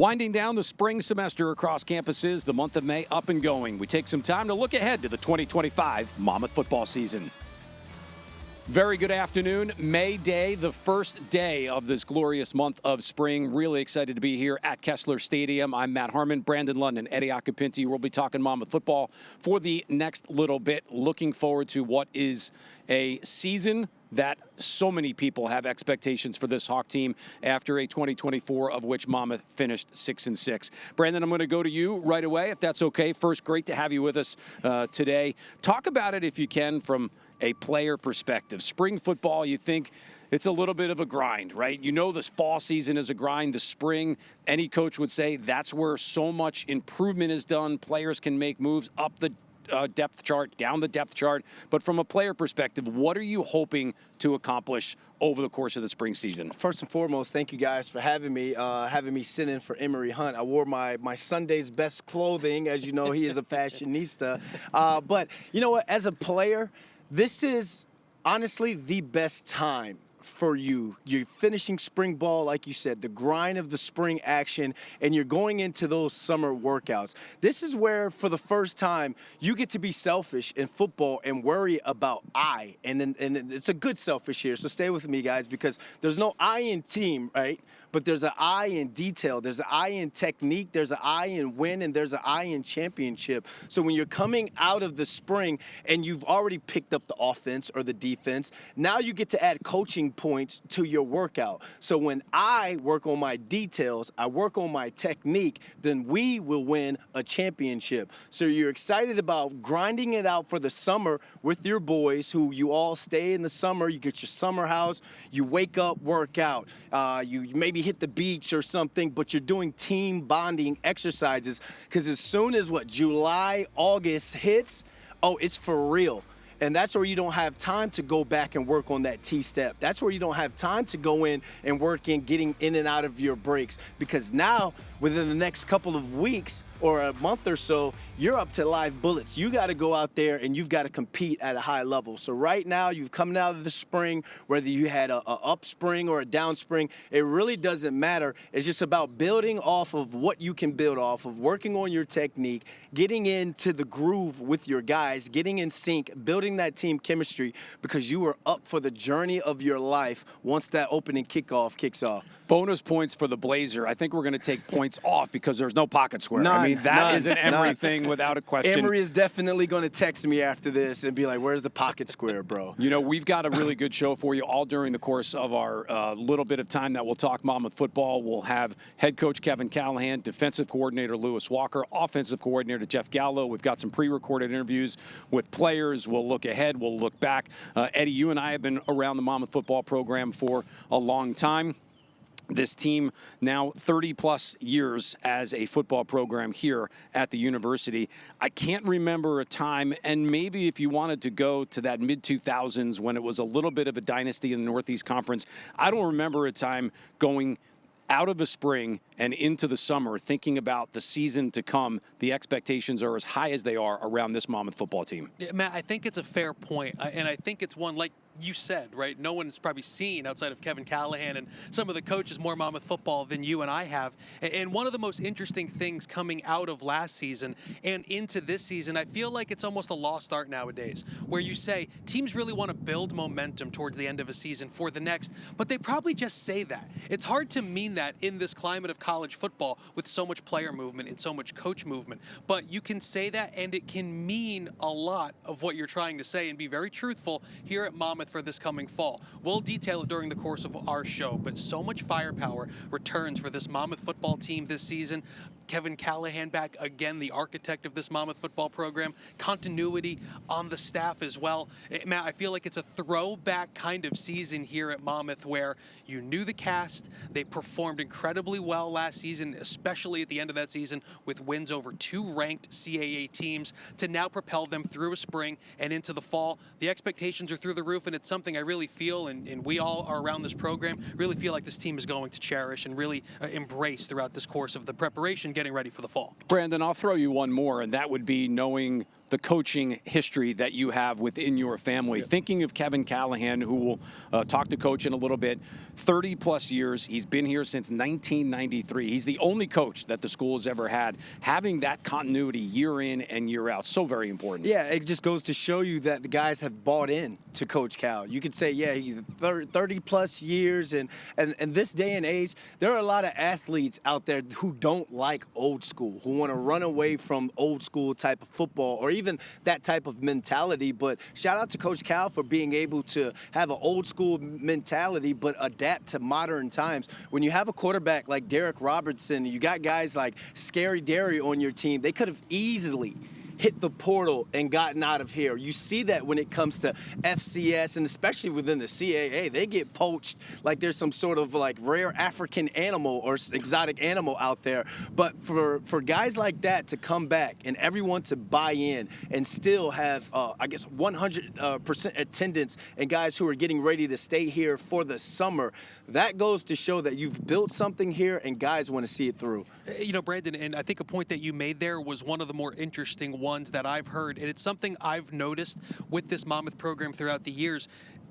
Winding down the spring semester across campuses, the month of May up and going. We take some time to look ahead to the 2025 Monmouth football season. Very good afternoon. May Day, the first day of this glorious month of spring. Really excited to be here at Kessler Stadium. I'm Matt Harmon, Brandon London, Eddie Acapinti. We'll be talking Monmouth football for the next little bit. Looking forward to what is a season that so many people have expectations for this Hawk team after a 2024 of which Monmouth finished 6-6. Brandon, I'm going to go to you right away, if that's okay. First, great to have you with us today. Talk about it, if you can, from a player perspective. Spring football, you think it's a little bit of a grind, right? You know this fall season is a grind. The spring, any coach would say that's where so much improvement is done. Players can make moves up the depth chart, down the depth chart. But from a player perspective, what are you hoping to accomplish over the course of the spring season? First and foremost, thank you guys for having me sit in for Emery Hunt. I wore my Sunday's best clothing. As you know, he is a fashionista. But you know what? As a player, this is honestly the best time for you. You're finishing spring ball, like you said, the grind of the spring action, and you're going into those summer workouts. This is where, for the first time, you get to be selfish in football and worry about I. And it's a good selfish here, so stay with me, guys, because there's no I in team, right? But there's an I in detail. There's an I in technique. There's an I in win, and there's an I in championship. So when you're coming out of the spring and you've already picked up the offense or the defense, now you get to add coaching points to your workout. So when I work on my details, I work on my technique, then we will win a championship. So you're excited about grinding it out for the summer with your boys, who you all stay in the summer. You get your summer house. You wake up, work out. You maybe hit the beach or something, but you're doing team bonding exercises, because as soon as July, August hits, oh, it's for real. And that's where you don't have time to go back and work on that T-step. That's where you don't have time to go in and work in getting in and out of your breaks, because now within the next couple of weeks or a month or so, you're up to live bullets. You got to go out there and you've got to compete at a high level. So right now, you've come out of the spring, whether you had a up spring or a down spring, it really doesn't matter. It's just about building off of what you can build off of, working on your technique, getting into the groove with your guys, getting in sync, building that team chemistry, because you are up for the journey of your life once that opening kickoff kicks off. Bonus points for the Blazer. I think we're going to take points off because there's no pocket square. None, I mean, that is an Emery none. thing without a question. Emery is definitely going to text me after this and be like, where's the pocket square, bro? You know, we've got a really good show for you all during the course of our little bit of time that we'll talk Monmouth football. We'll have head coach Kevin Callahan, defensive coordinator Lewis Walker, offensive coordinator Jeff Gallo. We've got some pre-recorded interviews with players. We'll look ahead. We'll look back. Eddie, you and I have been around the Monmouth football program for a long time. This team now 30-plus years as a football program here at the university. I can't remember a time, and maybe if you wanted to go to that mid-2000s when it was a little bit of a dynasty in the Northeast Conference, I don't remember a time going out of the spring and into the summer thinking about the season to come. The expectations are as high as they are around this Monmouth football team. Yeah, Matt, I think it's a fair point, and I think it's one, like you said, right? No one's probably seen, outside of Kevin Callahan and some of the coaches, more Monmouth football than you and I have. And one of the most interesting things coming out of last season and into this season, I feel like it's almost a lost art nowadays, where you say teams really want to build momentum towards the end of a season for the next, but they probably just say that. It's hard to mean that in this climate of college football with so much player movement and so much coach movement. But you can say that, and it can mean a lot of what you're trying to say and be very truthful here at Monmouth for this coming fall. We'll detail it during the course of our show, but so much firepower returns for this Monmouth football team this season. Kevin Callahan back again, the architect of this Monmouth football program. Continuity on the staff as well. Matt, I feel like it's a throwback kind of season here at Monmouth where you knew the cast. They performed incredibly well last season, especially at the end of that season with wins over 2 ranked CAA teams, to now propel them through a spring and into the fall. The expectations are through the roof, and it's something I really feel, and we all are around this program, really feel like this team is going to cherish and really embrace throughout this course of the preparation, getting ready for the fall. Brandon, I'll throw you one more, and that would be knowing the coaching history that you have within your family. Thinking of Kevin Callahan, who will talk to Coach in a little bit, 30-plus years. He's been here since 1993. He's the only coach that the school has ever had. Having that continuity year in and year out, so very important. Yeah, it just goes to show you that the guys have bought in to Coach Cal. You could say, yeah, he's 30-plus years, and this day and age, there are a lot of athletes out there who don't like old school, who want to run away from old school type of football or even that type of mentality. But shout out to Coach Cal for being able to have an old school mentality but adapt to modern times. When you have a quarterback like Derek Robertson, you got guys like Scary Derry on your team, they could have easily hit the portal and gotten out of here. You see that when it comes to FCS and especially within the CAA. They get poached like there's some sort of like rare African animal or exotic animal out there. But for guys like that to come back and everyone to buy in and still have, 100% attendance and guys who are getting ready to stay here for the summer, that goes to show that you've built something here and guys want to see it through. You know, Brandon, and I think a point that you made there was one of the more interesting ones that I've heard, and it's something I've noticed with this Monmouth program throughout the years.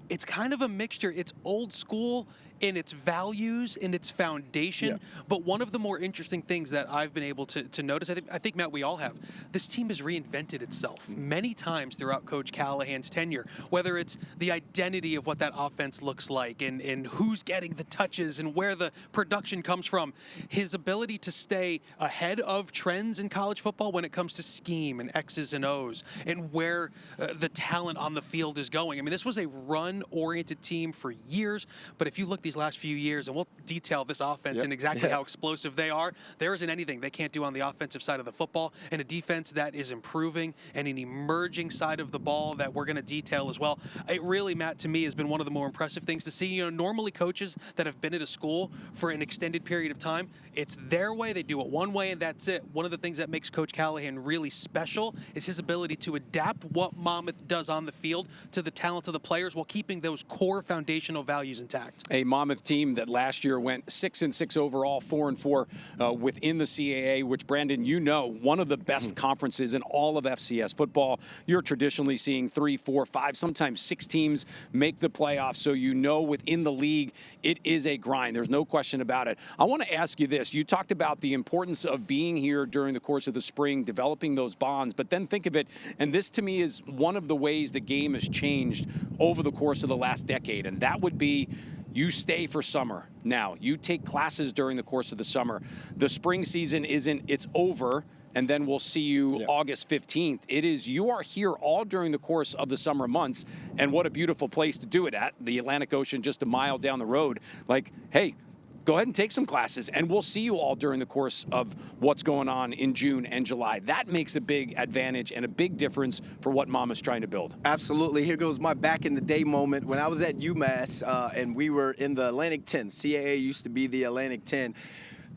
It's kind of a mixture. It's old school in its values, in its foundation. But one of the more interesting things that I've been able to notice, I think, Matt, we all have, this team has reinvented itself many times throughout Coach Callahan's tenure, whether it's the identity of what that offense looks like and who's getting the touches and where the production comes from, his ability to stay ahead of trends in college football when it comes to scheme and X's and O's and where the talent on the field is going. I mean, this was a run-oriented team for years, but if you look these last few years, and we'll detail this offense and exactly how explosive they are, there isn't anything they can't do on the offensive side of the football, and a defense that is improving and an emerging side of the ball that we're going to detail as well. It really, Matt, to me, has been one of the more impressive things to see. You know, normally coaches that have been at a school for an extended period of time, it's their way, they do it one way, and that's it. One of the things that makes Coach Callahan really special is his ability to adapt what Monmouth does on the field to the talent of the players while keeping those core foundational values intact. A Monmouth team that last year went 6-6 overall, 4-4 within the CAA, which, Brandon, you know, one of the best conferences in all of FCS football. You're traditionally seeing 3, 4, 5, sometimes 6 teams make the playoffs, so you know within the league it is a grind. There's no question about it. I want to ask you this. You talked about the importance of being here during the course of the spring, developing those bonds, but then think of it, and this to me is one of the ways the game has changed over the course of the last decade, and that would be you stay for summer. Now, you take classes during the course of the summer. The spring season it's over, and then we'll see you August 15th. It is, you are here all during the course of the summer months, and what a beautiful place to do it at, the Atlantic Ocean just a mile down the road. Like, hey, go ahead and take some classes, and we'll see you all during the course of what's going on in June and July. That makes a big advantage and a big difference for what Monmouth's trying to build. Absolutely. Here goes my back-in-the-day moment. When I was at UMass and we were in the Atlantic 10, CAA used to be the Atlantic 10,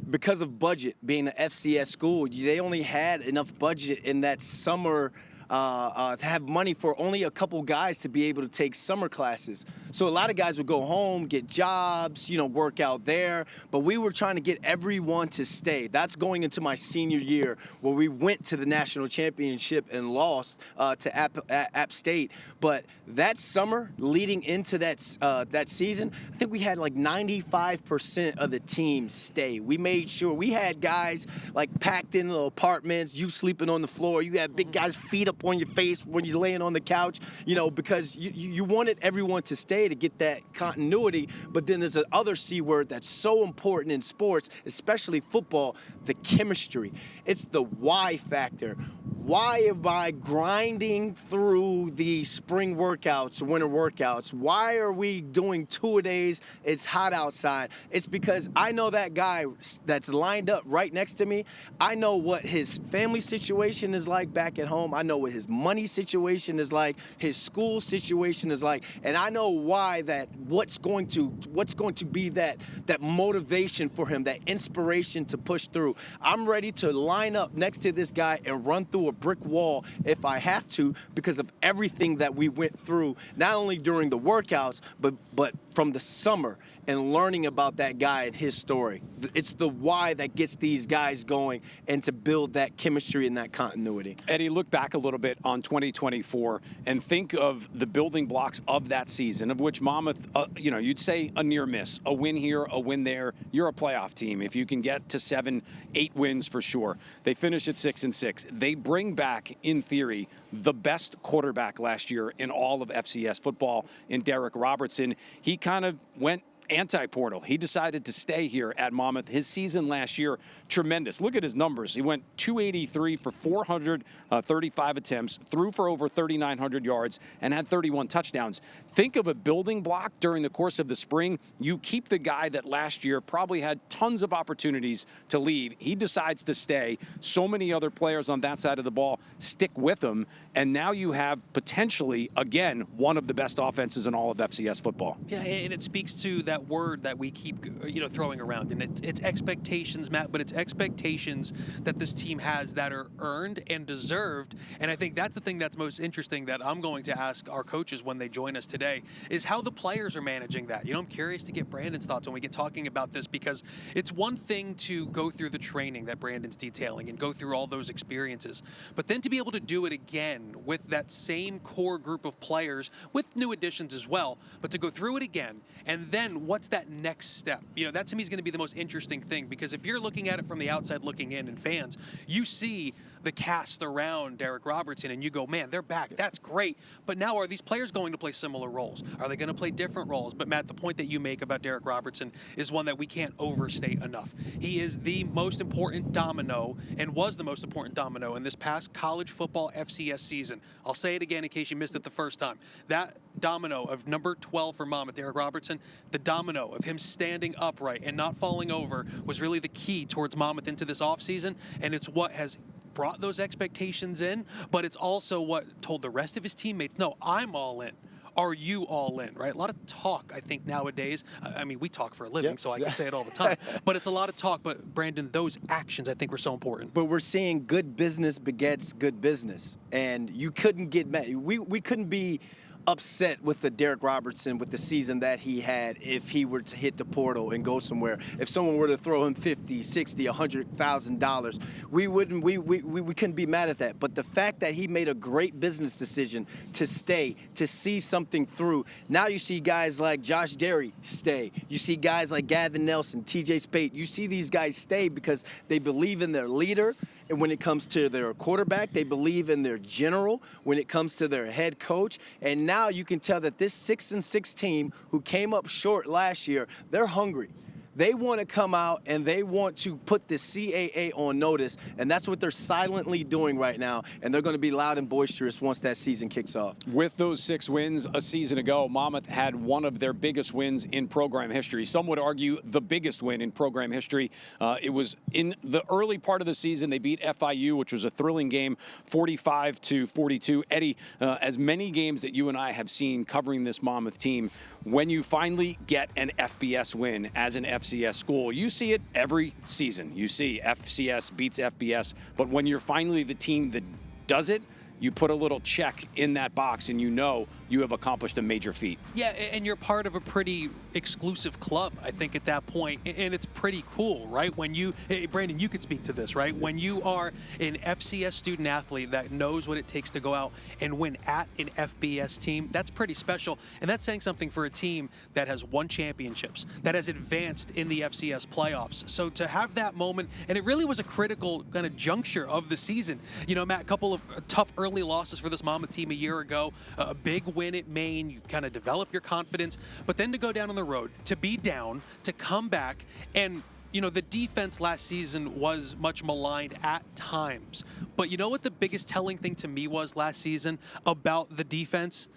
because of budget, being an FCS school, they only had enough budget in that summer to have money for only a couple guys to be able to take summer classes. So a lot of guys would go home, get jobs, you know, work out there. But we were trying to get everyone to stay. That's going into my senior year where we went to the national championship and lost to App State. But that summer leading into that season, I think we had like 95% of the team stay. We made sure we had guys like packed in little apartments, you sleeping on the floor, you had big guys feet up on your face when you're laying on the couch, you know, because you wanted everyone to stay to get that continuity. But then there's another C word that's so important in sports, especially football, the chemistry. It's the why factor. Why am I grinding through the spring workouts, winter workouts? Why are we doing two-a-days? It's hot outside. It's because I know that guy that's lined up right next to me. I know what his family situation is like back at home. I know what his money situation is like, his school situation is like, and I know why what's going to be that motivation for him, that inspiration to push through. I'm ready to line up next to this guy and run through a brick wall if I have to, because of everything that we went through, not only during the workouts, but from the summer and learning about that guy and his story. It's the why that gets these guys going and to build that chemistry and that continuity. Eddie, look back a little bit on 2024 and think of the building blocks of that season, of which Monmouth, you'd say a near miss, a win here, a win there. You're a playoff team. If you can get to 7, 8 wins for sure. They finish at 6-6. They bring back, in theory, the best quarterback last year in all of FCS football in Derek Robertson. He kind of went anti-portal. He decided to stay here at Monmouth. His season last year, tremendous. Look at his numbers. He went 283 for 435 attempts, threw for over 3,900 yards, and had 31 touchdowns. Think of a building block during the course of the spring. You keep the guy that last year probably had tons of opportunities to leave. He decides to stay. So many other players on that side of the ball stick with him, and now you have potentially, again, one of the best offenses in all of FCS football. Yeah, and it speaks to that word that we keep, throwing around, and it's expectations, Matt, but it's expectations that this team has that are earned and deserved. And I think that's the thing that's most interesting that I'm going to ask our coaches when they join us today is how the players are managing that. I'm curious to get Brandon's thoughts when we get talking about this, because it's one thing to go through the training that Brandon's detailing and go through all those experiences, but then to be able to do it again with that same core group of players with new additions as well, but to go through it again, and then what's that next step? That to me is going to be the most interesting thing, because if you're looking at it from the outside looking in and fans, you see the cast around Derek Robertson and you go, man, they're back. That's great. But now are these players going to play similar roles? Are they going to play different roles? But Matt, the point that you make about Derek Robertson is one that we can't overstate enough. He is the most important domino and was the most important domino in this past college football FCS season. I'll say it again in case you missed it the first time. That domino of number 12 for Monmouth, Derek Robertson, the domino of him standing upright and not falling over was really the key towards Monmouth into this offseason, and it's what has brought those expectations in, but it's also what told the rest of his teammates, no, I'm all in. Are you all in, right? A lot of talk, I think, nowadays. I mean, we talk for a living, so I can say it all the time. But it's a lot of talk. But, Brandon, those actions, I think, were so important. But we're seeing good business begets good business. And you couldn't get mad. We couldn't be upset with the Derek Robertson with the season that he had if he were to hit the portal and go somewhere. If someone were to throw him $50, $60, $100,000, we couldn't be mad at that. But the fact that he made a great business decision to stay, to see something through. Now you see guys like Josh Derry stay. You see guys like Gavin Nelson, TJ Spate. You see these guys stay because they believe in their leader. And when it comes to their quarterback, they believe in their general. When it comes to their head coach, and now you can tell that this 6-6 team who came up short last year, they're hungry. They want to come out and they want to put the CAA on notice, and that's what they're silently doing right now, and they're going to be loud and boisterous once that season kicks off. With those 6 wins a season ago, Monmouth had one of their biggest wins in program history. Some would argue the biggest win in program history. It was in the early part of the season. They beat FIU, which was a thrilling game, 45-42. Eddie, as many games that you and I have seen covering this Monmouth team, when you finally get an FBS win as an FCS school, you see it every season. You see FCS beats FBS, but when you're finally the team that does it, you put a little check in that box and you know you have accomplished a major feat. Yeah, and you're part of a pretty exclusive club, I think, at that point. And it's pretty cool, right? When you, Brandon, you could speak to this, right? When you are an FCS student athlete that knows what it takes to go out and win at an FBS team, that's pretty special. And that's saying something for a team that has won championships, that has advanced in the FCS playoffs. So to have that moment, and it really was a critical kind of juncture of the season. Matt, a couple of tough early losses for this Monmouth team a year ago, a big win at Maine, you kind of develop your confidence, but then to go down on the road, to be down, to come back, and the defense last season was much maligned at times. But you know what the biggest telling thing to me was last season about the defense?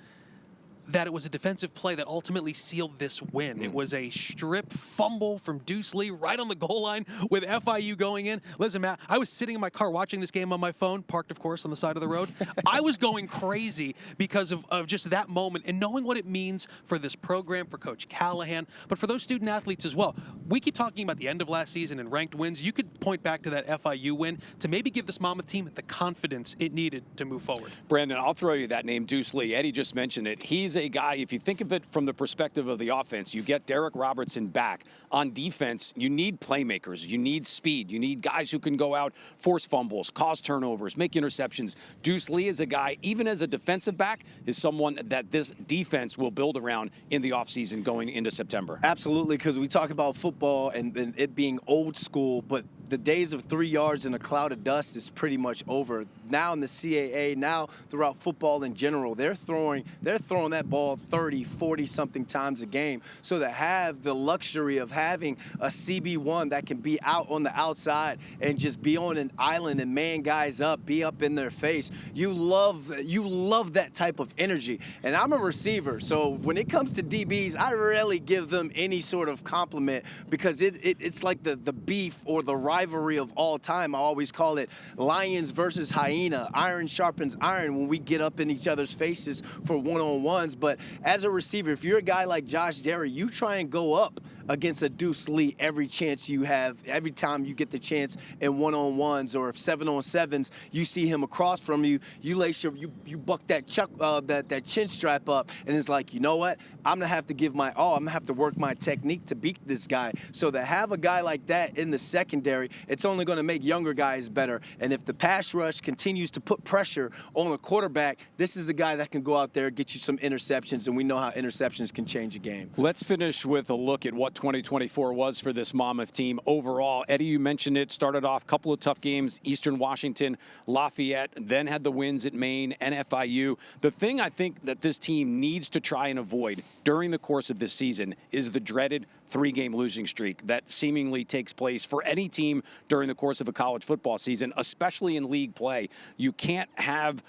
That it was a defensive play that ultimately sealed this win. It was a strip fumble from Deuce Lee right on the goal line with FIU going in. Listen, Matt, I was sitting in my car watching this game on my phone, parked, of course, on the side of the road. I was going crazy because of just that moment and knowing what it means for this program, for Coach Callahan, but for those student athletes as well. We keep talking about the end of last season and ranked wins. You could point back to that FIU win to maybe give this Monmouth team the confidence it needed to move forward. Brandon, I'll throw you that name, Deuce Lee. Eddie just mentioned it. He's is a guy, if you think of it from the perspective of the offense, you get Derek Robertson back. On defense, you need playmakers. You need speed. You need guys who can go out, force fumbles, cause turnovers, make interceptions. Deuce Lee is a guy, even as a defensive back, is someone that this defense will build around in the offseason going into September. Absolutely, because we talk about football and it being old school, but the days of 3 yards in a cloud of dust is pretty much over. Now in the CAA, now throughout football in general, they're throwing that ball 30, 40-something times a game. So to have the luxury of having a CB1 that can be out on the outside and just be on an island and man guys up, be up in their face, you love that type of energy. And I'm a receiver, so when it comes to DBs, I rarely give them any sort of compliment because it's like the beef or the rivalry of all time. I always call it lions versus hyena. Iron sharpens iron when we get up in each other's faces for one-on-ones. But as a receiver, if you're a guy like Josh Derry, you try and go up against a Deuce Lee every chance you have, every time you get the chance in one-on-ones, or if 7-on-7s, you see him across from you, you buck that chin strap up, and it's like, you know what? I'm gonna have to give my all. I'm gonna have to work my technique to beat this guy. So to have a guy like that in the secondary, it's only gonna make younger guys better. And if the pass rush continues to put pressure on a quarterback, this is a guy that can go out there, get you some interceptions, and we know how interceptions can change a game. Let's finish with a look at what 2024 was for this Monmouth team overall. Eddie, you mentioned it, started off a couple of tough games, Eastern Washington, Lafayette, then had the wins at Maine and FIU. The thing I think that this team needs to try and avoid during the course of this season is the dreaded 3-game losing streak that seemingly takes place for any team during the course of a college football season, especially in league play. You can't have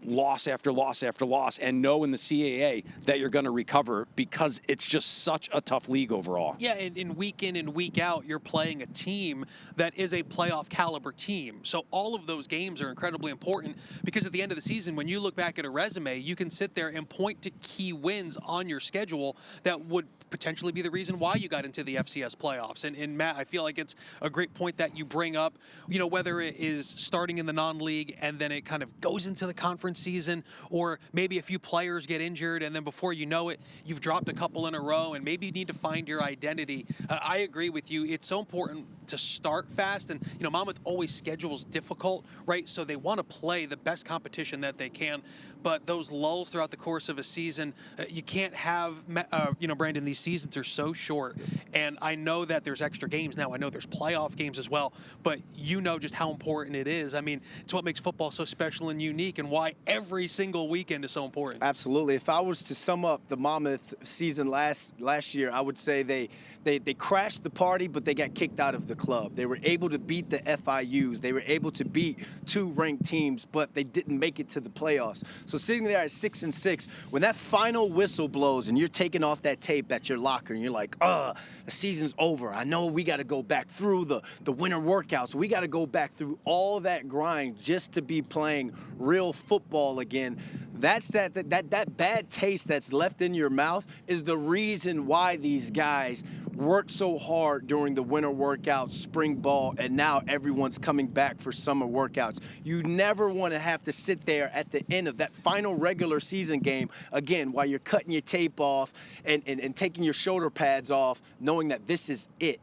loss after loss after loss and know in the CAA that you're going to recover because it's just such a tough league overall. Yeah, and in and week out, you're playing a team that is a playoff caliber team. So all of those games are incredibly important because at the end of the season, when you look back at a resume, you can sit there and point to key wins on your schedule that would potentially be the reason why you got into the FCS playoffs. And Matt, I feel like it's a great point that you bring up, whether it is starting in the non-league and then it kind of goes into the conference season, or maybe a few players get injured and then before you know it, you've dropped a couple in a row and maybe you need to find your identity. I agree with you. It's so important to start fast, and Monmouth always schedules difficult, right? So they want to play the best competition that they can, but those lulls throughout the course of a season, you can't have, Brandon, these seasons are so short, and I know that there's extra games now. I know there's playoff games as well, but just how important it is. I mean, it's what makes football so special and unique and why every single weekend is so important. Absolutely. If I was to sum up the Monmouth season last year, I would say they crashed the party, but they got kicked out of the club. They were able to beat the FIUs. They were able to beat 2 ranked teams, but they didn't make it to the playoffs. So sitting there at 6-6, when that final whistle blows and you're taking off that tape at your locker and you're like, the season's over. I know we got to go back through the winter workouts. We got to go back through all that grind just to be playing real football again. That's that bad taste that's left in your mouth is the reason why these guys worked so hard during the winter workouts, spring ball, and now everyone's coming back for summer workouts. You never want to have to sit there at the end of that final regular season game, again, while you're cutting your tape off and taking your shoulder pads off, knowing that this is it.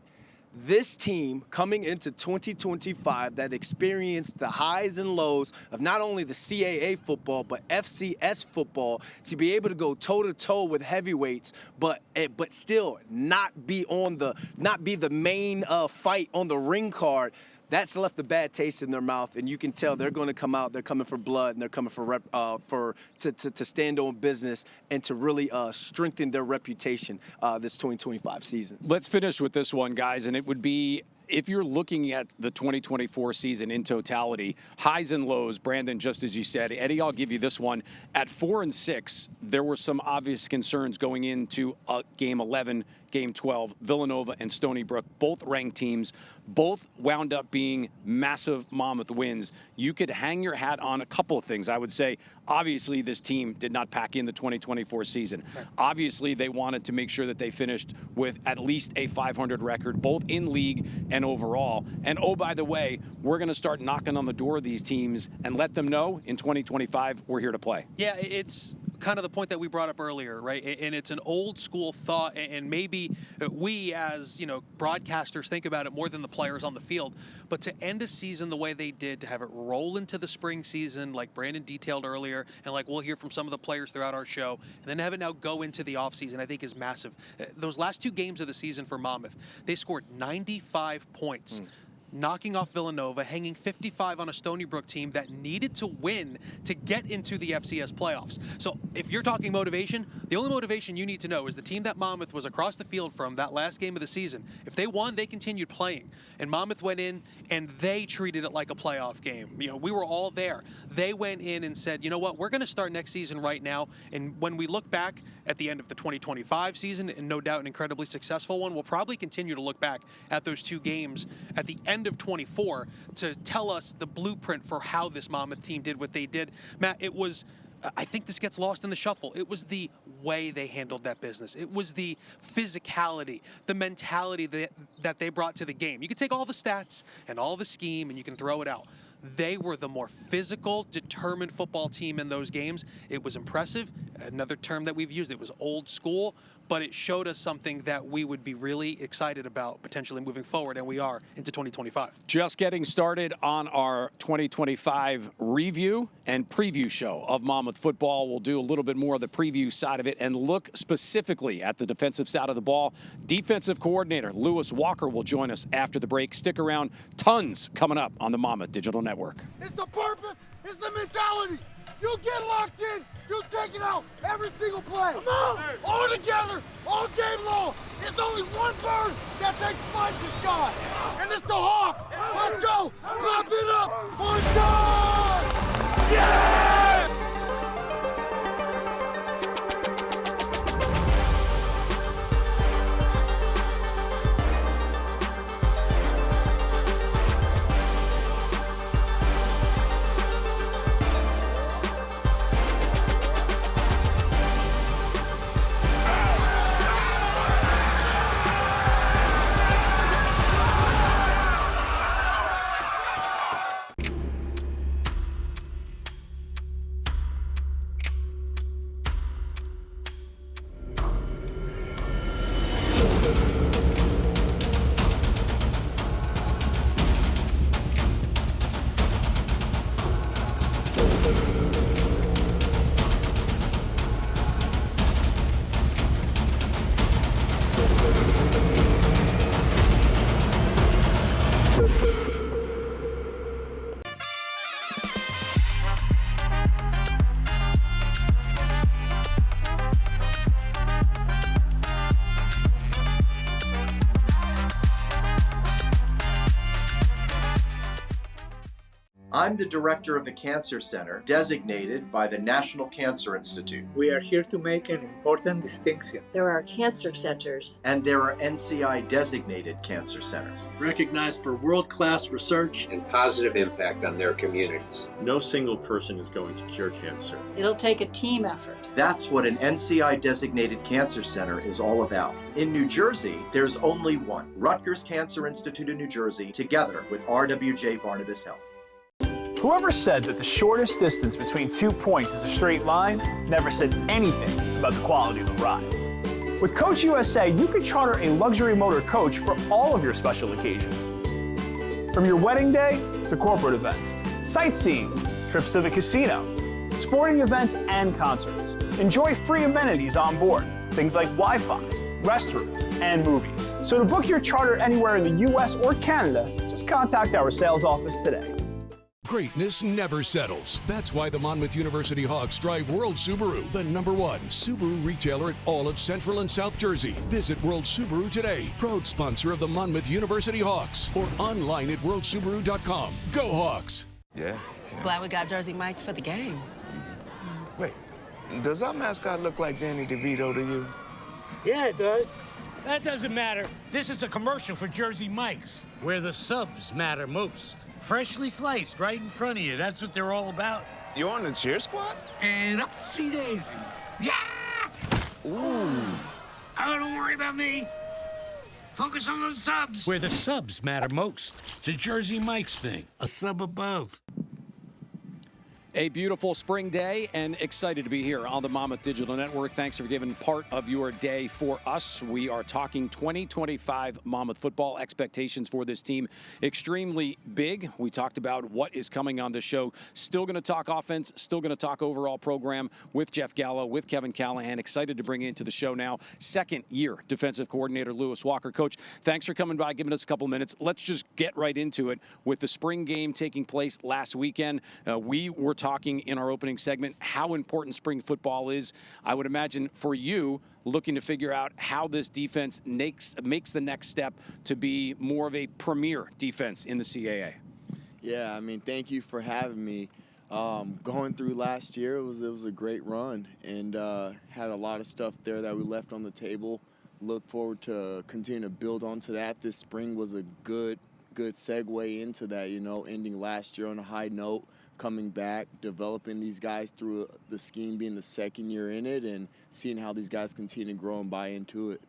This team coming into 2025 that experienced the highs and lows of not only the CAA football but FCS football, to be able to go toe-to-toe with heavyweights but still not be the main fight on the ring card, that's left a bad taste in their mouth, and you can tell they're going to come out. They're coming for blood, and they're coming to stand on business and to really strengthen their reputation this 2025 season. Let's finish with this one, guys, and it would be, if you're looking at the 2024 season in totality, highs and lows, Brandon, just as you said. Eddie, I'll give you this one. At 4-6, there were some obvious concerns going into Game 11, Game 12. Villanova and Stony Brook, both ranked teams, both wound up being massive Monmouth wins. You could hang your hat on a couple of things. I would say, obviously, this team did not pack in the 2024 season. Right. Obviously, they wanted to make sure that they finished with at least a 500 record, both in league and overall. And oh, by the way, we're going to start knocking on the door of these teams and let them know in 2025 we're here to play. Yeah, it's kind of the point that we brought up earlier, right? And it's an old school thought, and maybe we as, broadcasters think about it more than the players on the field. But to end a season the way they did, to have it roll into the spring season, like Brandon detailed earlier, and like we'll hear from some of the players throughout our show, and then have it now go into the offseason, I think is massive. Those last 2 games of the season for Monmouth, they scored 95 points. Knocking off Villanova, hanging 55 on a Stony Brook team that needed to win to get into the FCS playoffs. So if you're talking motivation, the only motivation you need to know is the team that Monmouth was across the field from that last game of the season. If they won, they continued playing. And Monmouth went in and they treated it like a playoff game. We were all there. They went in and said, you know what, we're going to start next season right now. And when we look back at the end of the 2025 season, and no doubt an incredibly successful one, we'll probably continue to look back at those 2 games at the end of 24 to tell us the blueprint for how this Monmouth team did what they did. Matt, it was, I think this gets lost in the shuffle. It was the way they handled that business. It was the physicality, the mentality that they brought to the game. You can take all the stats and all the scheme and you can throw it out. They were the more physical, determined football team in those games. It was impressive. Another term that we've used, it was old school, but it showed us something that we would be really excited about potentially moving forward, and we are into 2025. Just getting started on our 2025 review and preview show of Monmouth football. We'll do a little bit more of the preview side of it and look specifically at the defensive side of the ball. Defensive coordinator Lewis Walker will join us after the break. Stick around. Tons coming up on the Monmouth Digital Network. It's the purpose, it's the mentality. You get locked in, you take it out every single play. Come on! All together, all game long. There's only one bird that takes flight to the sky, and it's the Hawks. Let's go! Clap it up for God! Yeah! I'm the director of the Cancer Center, designated by the National Cancer Institute. We are here to make an important distinction. There are cancer centers. And there are NCI-designated cancer centers. Recognized for world-class research and positive impact on their communities. No single person is going to cure cancer. It'll take a team effort. That's what an NCI-designated cancer center is all about. In New Jersey, there's only one, Rutgers Cancer Institute in New Jersey, together with RWJ Barnabas Health. Whoever said that the shortest distance between 2 points is a straight line never said anything about the quality of the ride. With Coach USA, you can charter a luxury motor coach for all of your special occasions. From your wedding day to corporate events, sightseeing, trips to the casino, sporting events, and concerts. Enjoy free amenities on board, things like Wi-Fi, restrooms, and movies. So to book your charter anywhere in the US or Canada, just contact our sales office today. Greatness never settles. That's why the Monmouth University Hawks drive World Subaru, the #1 Subaru retailer in all of Central and South Jersey. Visit World Subaru today, proud sponsor of the Monmouth University Hawks, or online at worldsubaru.com. Go Hawks! Yeah. Glad we got Jersey Mike's for the game. Wait, does our mascot look like Danny DeVito to you? Yeah, it does. That doesn't matter. This is a commercial for Jersey Mike's, where the subs matter most. Freshly sliced right in front of you. That's what they're all about. You on the cheer squad? And upsy daisy. Yeah! Ooh. Oh, don't worry about me. Focus on those subs. Where the subs matter most. It's a Jersey Mike's thing. A sub above. A beautiful spring day and excited to be here on the Monmouth Digital Network. Thanks for giving part of your day for us. We are talking 2025 Monmouth football. Expectations for this team extremely big. We talked about what is coming on the show. Still going to talk offense, still going to talk overall program with Jeff Gallo, with Kevin Callahan. Excited to bring into the show now second-year defensive coordinator Lewis Walker. Coach, thanks for coming by, giving us a couple minutes. Let's just get right into it with the spring game taking place last weekend. We were talking in our opening segment how important spring football is. I would imagine for you, looking to figure out how this defense makes the next step to be more of a premier defense in the CAA. Yeah, I mean, thank you for having me. Going through last year, it was a great run, and had a lot of stuff there that we left on the table. Look forward to continue to build onto that. This spring was a good segue into that, ending last year on a high note, coming back, developing these guys through the scheme, being the second year in it, and seeing how these guys continue to grow and buy into it.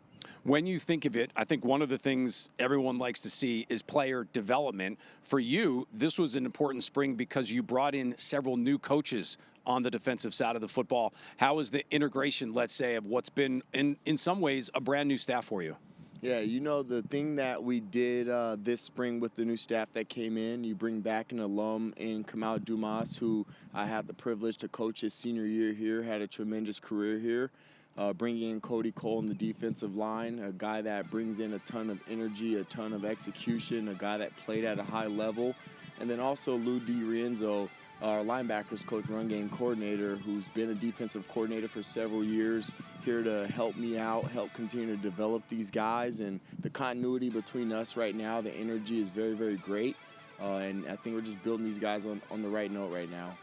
When you think of it, I think one of the things everyone likes to see is player development. For you, this was an important spring because you brought in several new coaches on the defensive side of the football. How is the integration, let's say, of what's been, in some ways, a brand new staff for you? Yeah, the thing that we did this spring with the new staff that came in, you bring back an alum in Kamal Dumas, who I had the privilege to coach his senior year here, had a tremendous career here. Bringing in Cody Cole in the defensive line, a guy that brings in a ton of energy, a ton of execution, a guy that played at a high level. And then also Lou DiRienzo, our linebackers coach, run game coordinator, who's been a defensive coordinator for several years, here to help me out, help continue to develop these guys. And the continuity between us right now, the energy is very, very great. And I think we're just building these guys on the right note right now.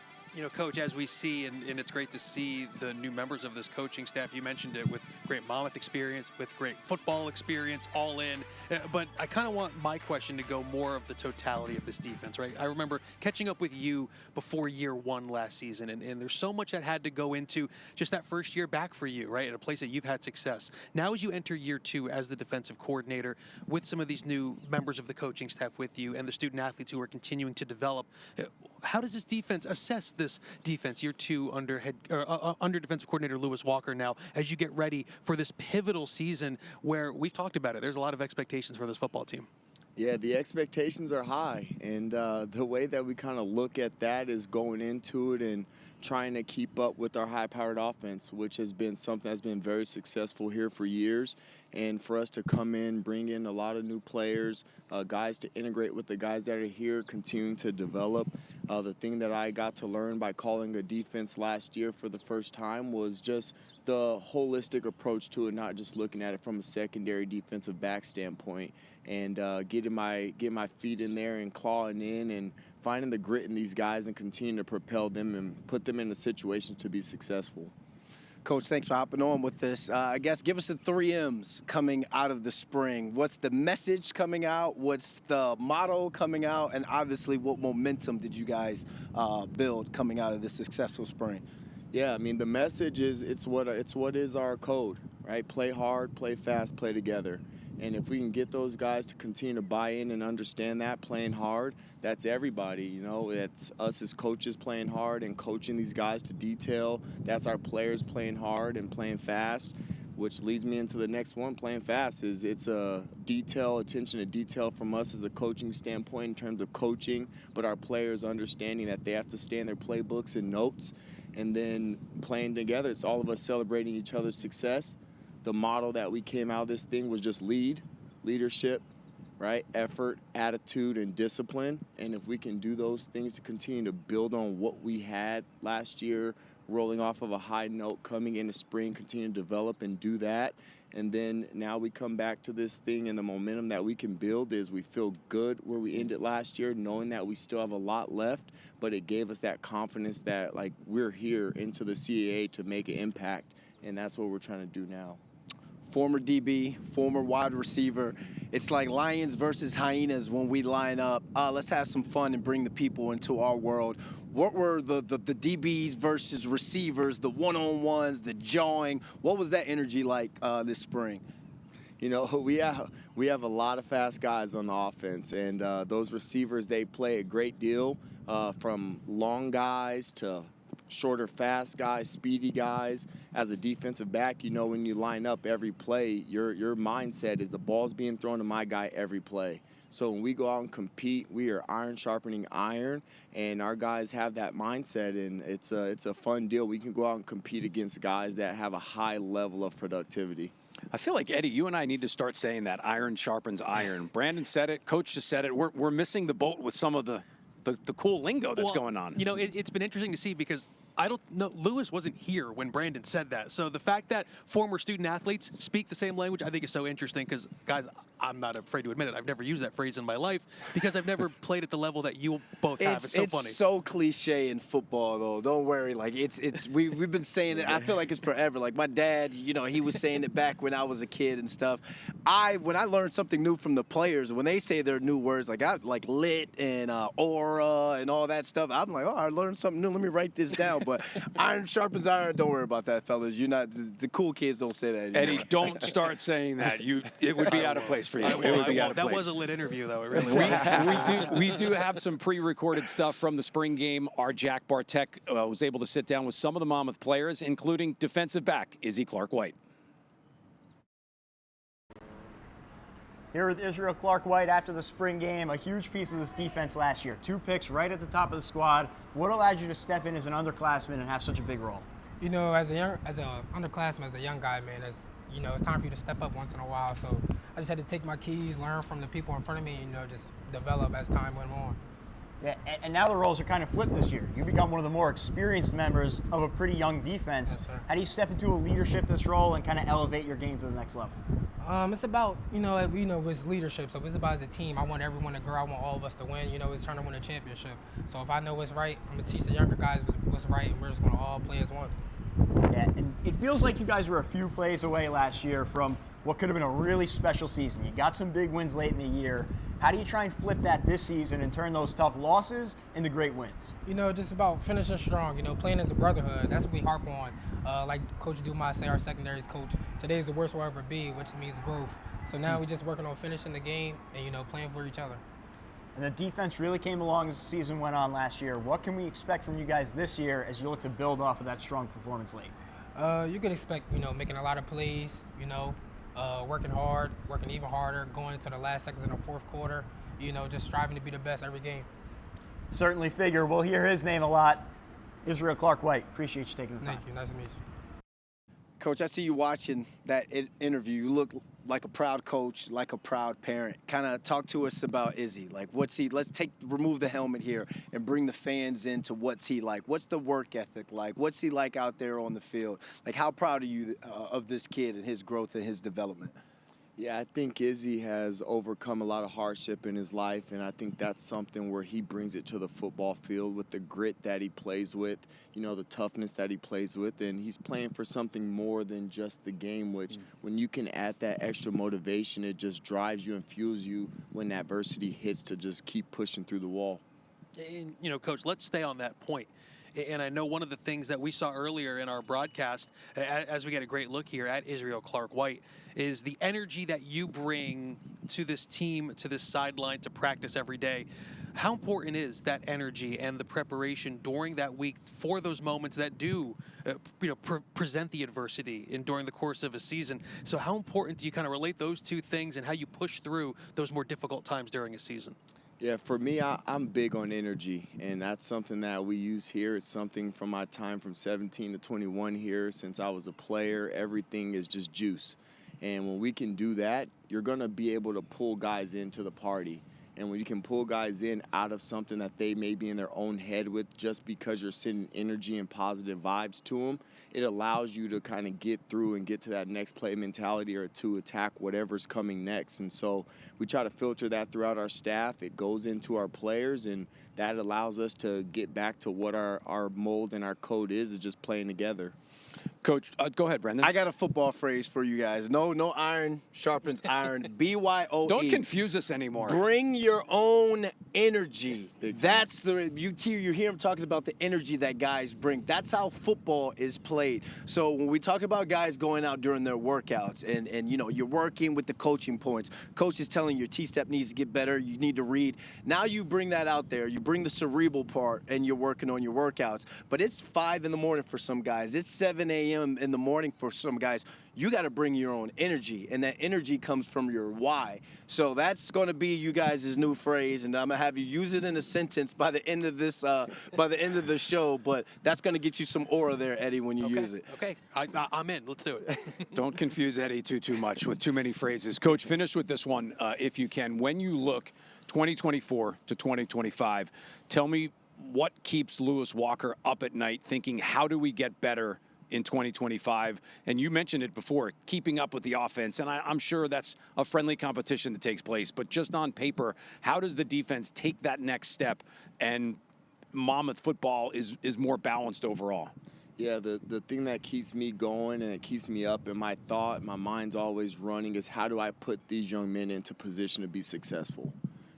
Coach, as we see, and it's great to see the new members of this coaching staff. You mentioned it with great Monmouth experience, with great football experience, all in. But I kind of want my question to go more of the totality of this defense, right? I remember catching up with you before year one last season, and there's so much that had to go into just that first year back for you, right, at a place that you've had success. Now as you enter year two as the defensive coordinator with some of these new members of the coaching staff with you and the student athletes who are continuing to develop, how does this defense assess this defense year two under defensive coordinator Lewis Walker now as you get ready for this pivotal season where we've talked about it, there's a lot of expectations for this football team? Yeah, the expectations are high, and the way that we kind of look at that is going into it and trying to keep up with our high-powered offense, which has been something that's been very successful here for years. And for us to come in, bring in a lot of new players, guys to integrate with the guys that are here, continuing to develop. The thing that I got to learn by calling a defense last year for the first time was just the holistic approach to it, not just looking at it from a secondary defensive back standpoint, and getting my feet in there and clawing in and finding the grit in these guys and continuing to propel them and put them in a situation to be successful. Coach, thanks for hopping on with this. I guess give us the 3 M's coming out of the spring. What's the message coming out? What's the motto coming out? And obviously, what momentum did you guys build coming out of this successful spring? Yeah, I mean, the message is it's what is our code, right? Play hard, play fast, play together. And if we can get those guys to continue to buy in and understand that, playing hard, that's everybody, It's us as coaches playing hard and coaching these guys to detail. That's our players playing hard and playing fast, which leads me into the next one, playing fast. It's a attention to detail from us as a coaching standpoint in terms of coaching, but our players understanding that they have to stay in their playbooks and notes, and then playing together. It's all of us celebrating each other's success. The model that we came out of this thing was just leadership, right? Effort, attitude, and discipline. And if we can do those things to continue to build on what we had last year, rolling off of a high note, coming into spring, continue to develop and do that. And then now we come back to this thing, and the momentum that we can build is we feel good where we ended last year, knowing that we still have a lot left, but it gave us that confidence that, we're here into the CAA to make an impact, and that's what we're trying to do now. Former DB, former wide receiver. It's like lions versus hyenas when we line up. Let's have some fun and bring the people into our world. What were the DBs versus receivers, the one-on-ones, the jawing? What was that energy like this spring? We have a lot of fast guys on the offense, and those receivers, they play a great deal. from long guys to shorter, fast guys, speedy guys. As a defensive back, you know, when you line up every play, your mindset is the ball's being thrown to my guy every play. So when we go out and compete, we are iron sharpening iron, and our guys have that mindset, and it's a fun deal. We can go out and compete against guys that have a high level of productivity. I feel like, Eddie, you and I need to start saying that iron sharpens iron. Brandon said it. Coach just said it. We're missing the boat with some of the cool lingo that's going on. You know, it's been interesting to see because I don't know, Lewis wasn't here when Brandon said that. So the fact that former student athletes speak the same language, I think is so interesting because, guys, I'm not afraid to admit it. I've never used that phrase in my life because I've never played at the level that you both have. It's so funny. It's so cliche in football, though. Don't worry. Like, we've been saying it. I feel like it's forever. Like, my dad, you know, he was saying it back when I was a kid and stuff. When I learned something new from the players, when they say their new words, like lit and aura and all that stuff, I'm like, oh, I learned something new. Let me write this down. But iron sharpens iron. Don't worry about that, fellas. You're not the cool kids. Don't say that anymore. Eddie, don't start saying that. It would be out of place for you. It would be out of place. That was a lit interview, though. It really was. We do have some pre-recorded stuff from the spring game. Our Jack Bartek was able to sit down with some of the Monmouth players, including defensive back Izzy Clark-White. Here with Israel Clark-White after the spring game, a huge piece of this defense last year. 2 picks right at the top of the squad. What allowed you to step in as an underclassman and have such a big role? You know, as an underclassman, as a young guy, man, you know, it's time for you to step up once in a while. So I just had to take my keys, learn from the people in front of me, you know, just develop as time went on. Yeah, and now the roles are kind of flipped this year. You become one of the more experienced members of a pretty young defense. Yes, sir. How do you step into a leadership this role and kind of elevate your game to the next level? It's about, it's leadership. So it's about as a team. I want everyone to grow. I want all of us to win. You know, it's trying to win a championship. So if I know what's right, I'm going to teach the younger guys what's right, and we're just going to all play as one. Yeah, and it feels like you guys were a few plays away last year from what could have been a really special season. You got some big wins late in the year. How do you try and flip that this season and turn those tough losses into great wins? You know, just about finishing strong, you know, playing as a brotherhood. That's what we harp on. Like Coach Dumas say, our secondaries coach, today is the worst we'll ever be, which means growth. So now we're just working on finishing the game and, you know, playing for each other. And the defense really came along as the season went on last year. What can we expect from you guys this year as you look to build off of that strong performance late? You can expect, you know, making a lot of plays, you know, working hard, working even harder, going into the last seconds in the fourth quarter, you know, just striving to be the best every game. Certainly figure we'll hear his name a lot. Israel Clark-White, appreciate you taking the time. Thank you. Nice to meet you. Coach, I see you watching that interview. You look like a proud coach, like a proud parent. Kind of talk to us about Izzy. Like, let's remove the helmet here and bring the fans into what's he like. What's the work ethic like? What's he like out there on the field? Like, how proud are you of this kid and his growth and his development? Yeah, I think Izzy has overcome a lot of hardship in his life, and I think that's something where he brings it to the football field with the grit that he plays with, you know, the toughness that he plays with, and he's playing for something more than just the game, which when you can add that extra motivation, it just drives you and fuels you when adversity hits to just keep pushing through the wall. And, you know, Coach, let's stay on that point. And I know one of the things that we saw earlier in our broadcast, as we get a great look here at Israel Clark-White, is the energy that you bring to this team, to this sideline, to practice every day. How important is that energy and the preparation during that week for those moments that do, present the adversity during the course of a season? So how important do you kind of relate those two things and how you push through those more difficult times during a season? Yeah, for me, I'm big on energy, and that's something that we use here. It's something from my time from 17 to 21 here. Since I was a player, everything is just juice. And when we can do that, you're going to be able to pull guys into the party. And when you can pull guys in out of something that they may be in their own head with just because you're sending energy and positive vibes to them, it allows you to kind of get through and get to that next play mentality or to attack whatever's coming next. And so we try to filter that throughout our staff. It goes into our players, and that allows us to get back to what our mold and our code is just playing together. Coach, go ahead, Brendan. I got a football phrase for you guys. No iron sharpens iron. BYOE. Don't confuse us anymore. Bring your own energy. That's you hear him talking about the energy that guys bring. That's how football is played. So when we talk about guys going out during their workouts and you're working with the coaching points, coach is telling you your T-step needs to get better, you need to read. Now you bring that out there. You bring the cerebral part and you're working on your workouts. But it's 5 in the morning for some guys. It's 7 a.m. in the morning for some guys. You got to bring your own energy, and that energy comes from your why. So that's going to be you guys' new phrase, and I'm going to have you use it in a sentence by the end of this, by the end of the show. But that's going to get you some aura there, Eddie, when you use it. Okay, I'm in. Let's do it. Don't confuse Eddie too much with too many phrases. Coach, finish with this one if you can. When you look 2024 to 2025, tell me what keeps Lewis Walker up at night thinking, how do we get better in 2025? And you mentioned it before, keeping up with the offense, and I'm sure that's a friendly competition that takes place, but just on paper, how does the defense take that next step and Monmouth football is more balanced overall? Yeah, the thing that keeps me going and it keeps me up and my mind's always running is how do I put these young men into position to be successful,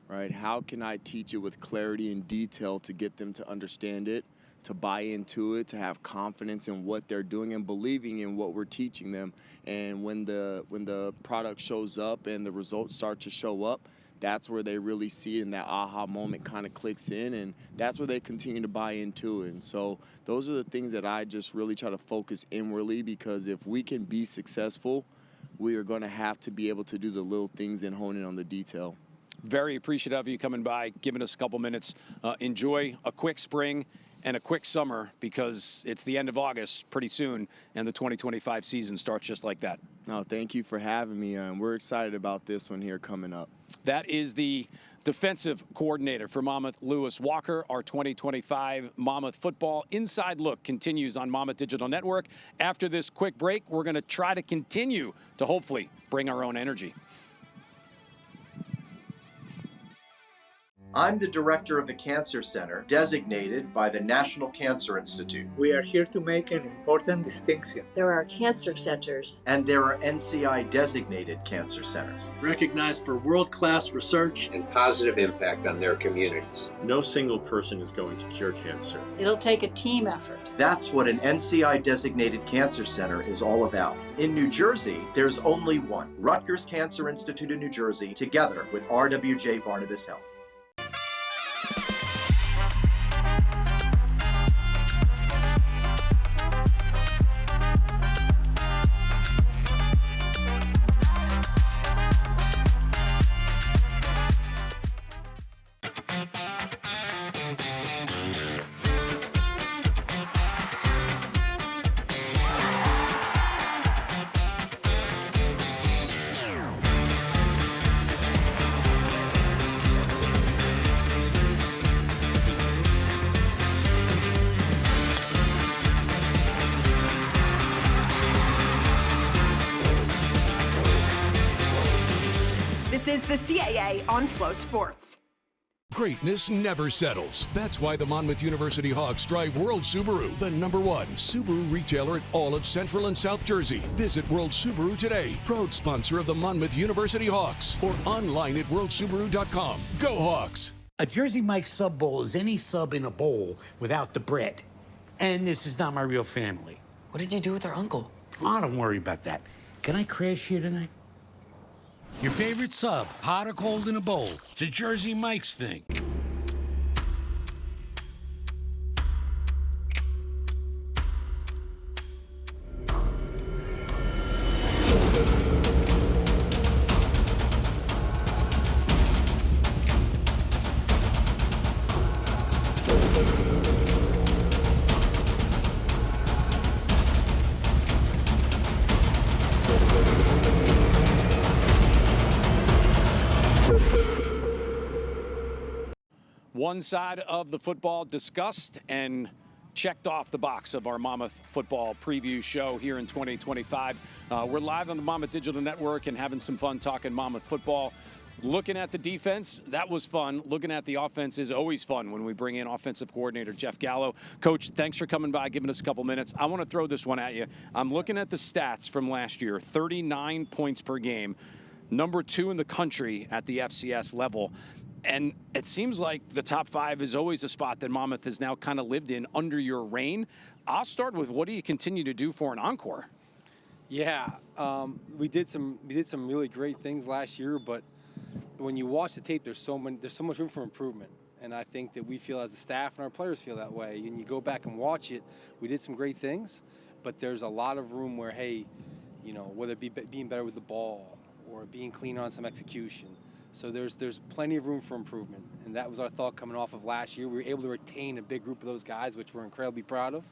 right? How can I teach it with clarity and detail to get them to understand it, to buy into it, to have confidence in what they're doing and believing in what we're teaching them. And when the product shows up and the results start to show up, that's where they really see it and that aha moment kind of clicks in, and that's where they continue to buy into it. And so those are the things that I just really try to focus inwardly, because if we can be successful, we are going to have to be able to do the little things and hone in on the detail. Very appreciative of you coming by, giving us a couple minutes. Enjoy a quick spring and a quick summer, because it's the end of August pretty soon, and the 2025 season starts just like that. No, thank you for having me. We're excited about this one here coming up. That is the defensive coordinator for Monmouth, Lewis Walker. Our 2025 Monmouth football inside look continues on Monmouth Digital Network. After this quick break, we're going to try to continue to hopefully bring our own energy. I'm the director of the Cancer Center, designated by the National Cancer Institute. We are here to make an important distinction. There are cancer centers. And there are NCI-designated cancer centers. Recognized for world-class research and positive impact on their communities. No single person is going to cure cancer. It'll take a team effort. That's what an NCI-designated cancer center is all about. In New Jersey, there's only one, Rutgers Cancer Institute in New Jersey, together with RWJ Barnabas Health. This is the CAA on Flow Sports. Greatness never settles. That's why the Monmouth University Hawks drive World Subaru, the #1 Subaru retailer in all of Central and South Jersey. Visit World Subaru today, proud sponsor of the Monmouth University Hawks, or online at worldsubaru.com. Go Hawks! A Jersey Mike's sub bowl is any sub in a bowl without the bread. And this is not my real family. What did you do with our uncle? Oh, don't worry about that. Can I crash here tonight? Your favorite sub, hot or cold in a bowl. It's a Jersey Mike's thing. One side of the football discussed and checked off the box of our Monmouth football preview show here in 2025. We're live on the Monmouth Digital Network and having some fun talking Monmouth football. Looking at the defense, that was fun. Looking at the offense is always fun when we bring in offensive coordinator Jeff Gallo. Coach, thanks for coming by, giving us a couple minutes. I want to throw this one at you. I'm looking at the stats from last year, 39 points per game, number 2 in the country at the FCS level. And it seems like the top 5 is always a spot that Monmouth has now kind of lived in under your reign. I'll start with, what do you continue to do for an encore? Yeah, we did some really great things last year, but when you watch the tape, there's so much room for improvement. And I think that we feel as a staff and our players feel that way. And you go back and watch it, we did some great things, but there's a lot of room where, hey, you know, whether it be being better with the ball or being cleaner on some execution. So there's plenty of room for improvement. And that was our thought coming off of last year. We were able to retain a big group of those guys, which we're incredibly proud of.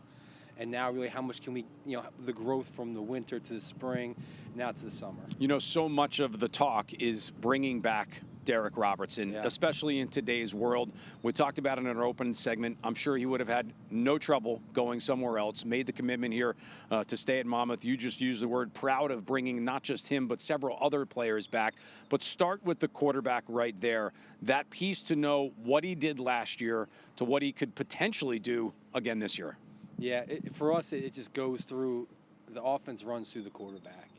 And now really how much can we, you know, the growth from the winter to the spring, now to the summer. You know, so much of the talk is bringing back Derek Robertson, especially in today's world. We talked about it in our open segment. I'm sure he would have had no trouble going somewhere else, made the commitment here to stay at Monmouth. You just used the word proud of bringing not just him, but several other players back. But start with the quarterback right there. That piece to know what he did last year to what he could potentially do again this year. Yeah, for us, it just goes through, the offense runs through the quarterback.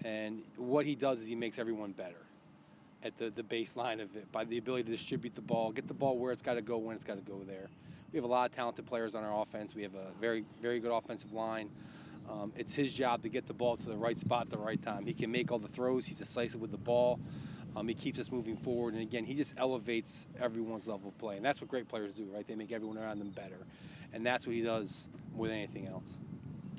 And what he does is he makes everyone better at the baseline of it by the ability to distribute the ball, get the ball where it's got to go, when it's got to go there. We have a lot of talented players on our offense. We have a very, very good offensive line. It's his job to get the ball to the right spot at the right time. He can make all the throws. He's decisive with the ball. He keeps us moving forward. And, again, he just elevates everyone's level of play. And that's what great players do, right? They make everyone around them better. And that's what he does more than anything else.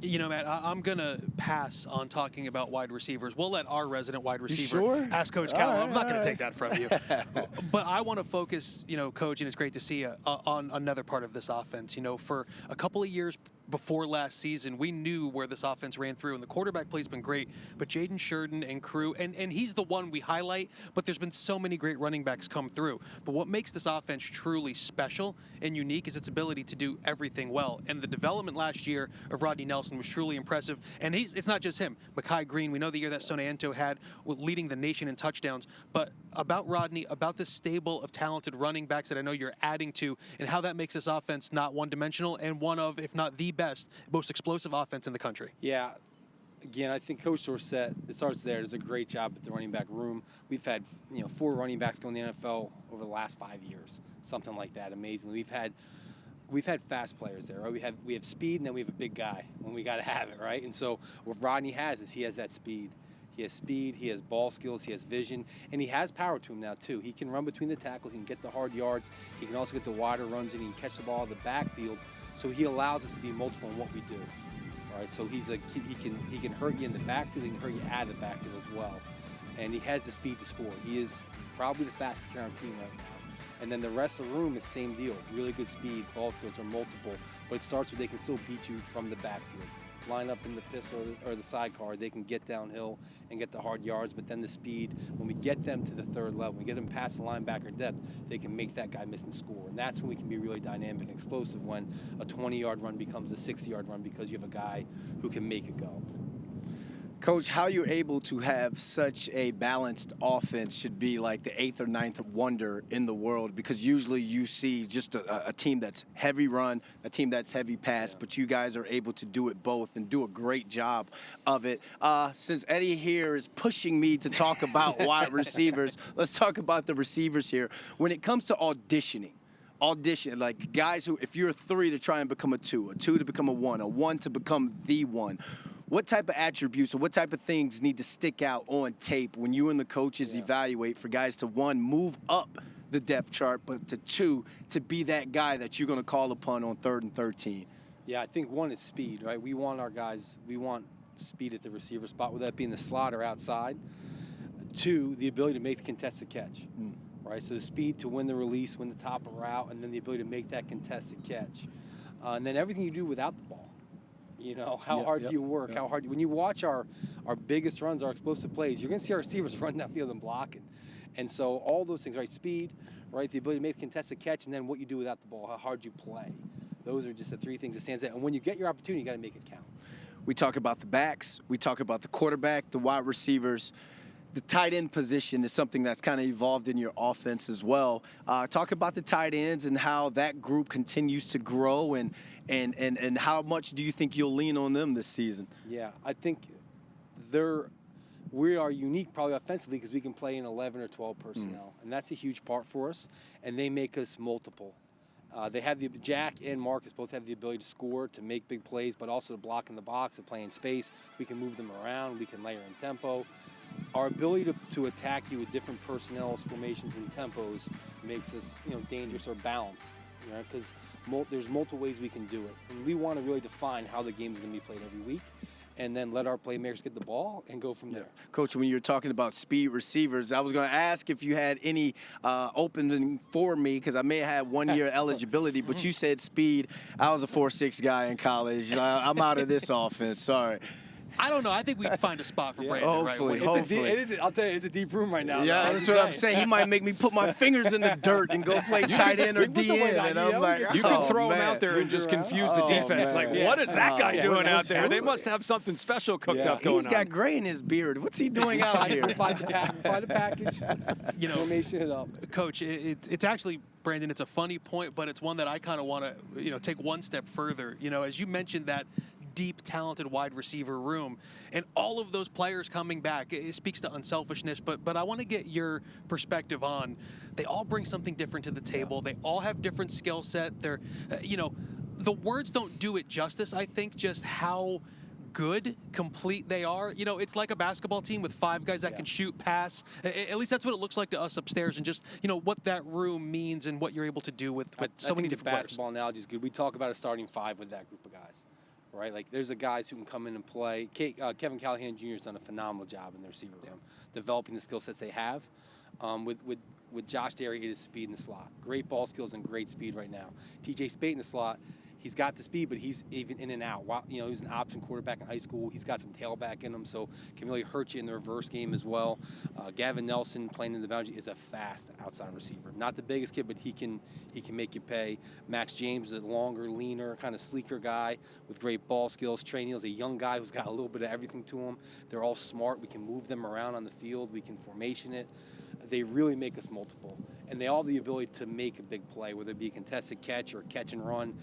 You know, Matt, I'm going to pass on talking about wide receivers. We'll let our resident wide receiver ask Coach Cal. I'm not going to take that from you. But I want to focus, you know, Coach, and it's great to see you, on another part of this offense. You know, for a couple of years before last season, we knew where this offense ran through, and the quarterback play's been great, but Jaden Sheridan and crew, and he's the one we highlight, but there's been so many great running backs come through. But what makes this offense truly special and unique is its ability to do everything well. And the development last year of Rodney Nelson was truly impressive. And it's not just him. Mekhi Green, we know the year that Sonaanto had leading the nation in touchdowns, but about Rodney, about this stable of talented running backs that I know you're adding to, and how that makes this offense not one-dimensional and one of, if not the best, most explosive offense in the country. Yeah. Again, I think Coach Dorsett, it starts there, does a great job at the running back room. We've had, 4 running backs go in the NFL over the last 5 years, something like that, amazingly. We've had fast players there, right? We have speed, and then we have a big guy when we got to have it, right? And so what Rodney has is he has that speed. He has speed, he has ball skills, he has vision, and he has power to him now, too. He can run between the tackles, he can get the hard yards, he can also get the wider runs, and he can catch the ball out of the backfield. So he allows us to be multiple in what we do. All right, so he can hurt you in the backfield, he can hurt you out of the backfield as well. And he has the speed to score. He is probably the fastest guy on the team right now. And then the rest of the room is same deal. Really good speed, ball skills are multiple, but it starts with they can still beat you from the backfield. Line up in the pistol or the sidecar, they can get downhill and get the hard yards, but then the speed, when we get them to the third level, we get them past the linebacker depth, they can make that guy miss and score. And that's when we can be really dynamic and explosive, when a 20-yard run becomes a 60-yard run because you have a guy who can make it go. Coach, how you're able to have such a balanced offense should be like the 8th or 9th wonder in the world, because usually you see just a team that's heavy run, a team that's heavy pass, but you guys are able to do it both and do a great job of it. Since Eddie here is pushing me to talk about wide receivers, let's talk about the receivers here. When it comes to audition, like guys who, if you're a 3 to try and become a 2 to become a 1 to become the 1, what type of attributes or what type of things need to stick out on tape when you and the coaches evaluate for guys to, 1, move up the depth chart, but to 2, to be that guy that you're going to call upon on 3rd and 13? Yeah, I think 1 is speed, right? We want our guys, we want speed at the receiver spot, whether that be in the slot or outside. 2, the ability to make the contested catch. Right, so the speed to win the release, win the top of route, and then the ability to make that contested catch. And then everything you do without the ball. You know, how hard do you work? How hard, when you watch our biggest runs, our explosive plays, you're going to see our receivers run downfield and blocking. And so all those things, right, speed, right, the ability to make the contested catch, and then what you do without the ball, how hard you play. Those are just the 3 things that stands out. And when you get your opportunity, you got to make it count. We talk about the backs, we talk about the quarterback, the wide receivers. the tight end position is something that's kind of evolved in your offense as well. Talk about the tight ends and how that group continues to grow, and how much do you think you'll lean on them this season? Yeah, I think we are unique probably offensively because we can play in 11 or 12 personnel, and that's a huge part for us, and they make us multiple. They have Jack and Marcus both have the ability to score, to make big plays, but also to block in the box, to play in space. We can move them around. We can layer in tempo. Our ability to attack you with different personnel, formations, and tempos makes us, dangerous or balanced. Because there's multiple ways we can do it, and we want to really define how the game is going to be played every week, and then let our playmakers get the ball and go from there. Coach, when you were talking about speed receivers, I was going to ask if you had any opening for me, because I may have had 1 year eligibility, but you said speed. I was a 4.6 guy in college. I'm out of this offense. Sorry. I don't know. I think we'd find a spot for Brandon. Hopefully, right? I'll tell you, it's a deep room right now. Yeah, that's what I'm saying. He might make me put my fingers in the dirt and go play tight end or DN. And I'm like, you can throw him out there and just confuse the defense. Like, what is that guy doing out there? They must have something special cooked up going on. He's got gray in his beard. What's he doing out here? Find a package. Formation it up. Coach, it's actually, Brandon, it's a funny point, but it's one that I kind of want to take one step further. As you mentioned that deep, talented wide receiver room, and all of those players coming back, it speaks to unselfishness, but I want to get your perspective on, they all bring something different to the table. They all have different skill set. They're, the words don't do it justice, I think, just how good, complete they are. It's like a basketball team with 5 guys that can shoot, pass. At least that's what it looks like to us upstairs, and just, what that room means and what you're able to do with so many different players. Basketball analogy is good. We talk about a starting 5 with that group of guys. Right, like there's guys who can come in and play. Kevin Callahan Jr. has done a phenomenal job in their receiver room, developing the skill sets they have. With Josh Derry, it is speed in the slot. Great ball skills and great speed right now. TJ Spate in the slot, he's got the speed, but he's even in and out. He was an option quarterback in high school. He's got some tailback in him, so can really hurt you in the reverse game as well. Gavin Nelson playing in the boundary is a fast outside receiver. Not the biggest kid, but he can make you pay. Max James is a longer, leaner, kind of sleeker guy with great ball skills. Trey Neal's a young guy who's got a little bit of everything to him. They're all smart. We can move them around on the field. We can formation it. They really make us multiple, and they all have the ability to make a big play, whether it be a contested catch or catch and run.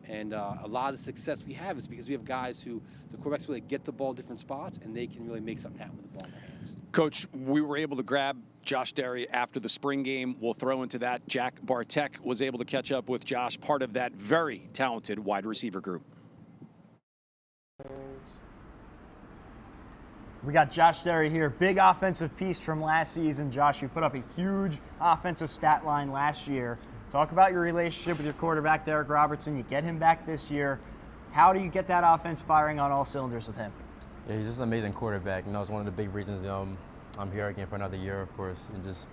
And a lot of the success we have is because we have guys who the quarterbacks really get the ball different spots, and they can really make something happen with the ball in their hands. Coach, we were able to grab Josh Derry after the spring game. We'll throw into that. Jack Bartek was able to catch up with Josh, part of that very talented wide receiver group. We got Josh Derry here, big offensive piece from last season. Josh, you put up a huge offensive stat line last year. Talk about your relationship with your quarterback, Derek Robertson. You get him back this year. How do you get that offense firing on all cylinders with him? Yeah, he's just an amazing quarterback. It's one of the big reasons I'm here again for another year, of course. And just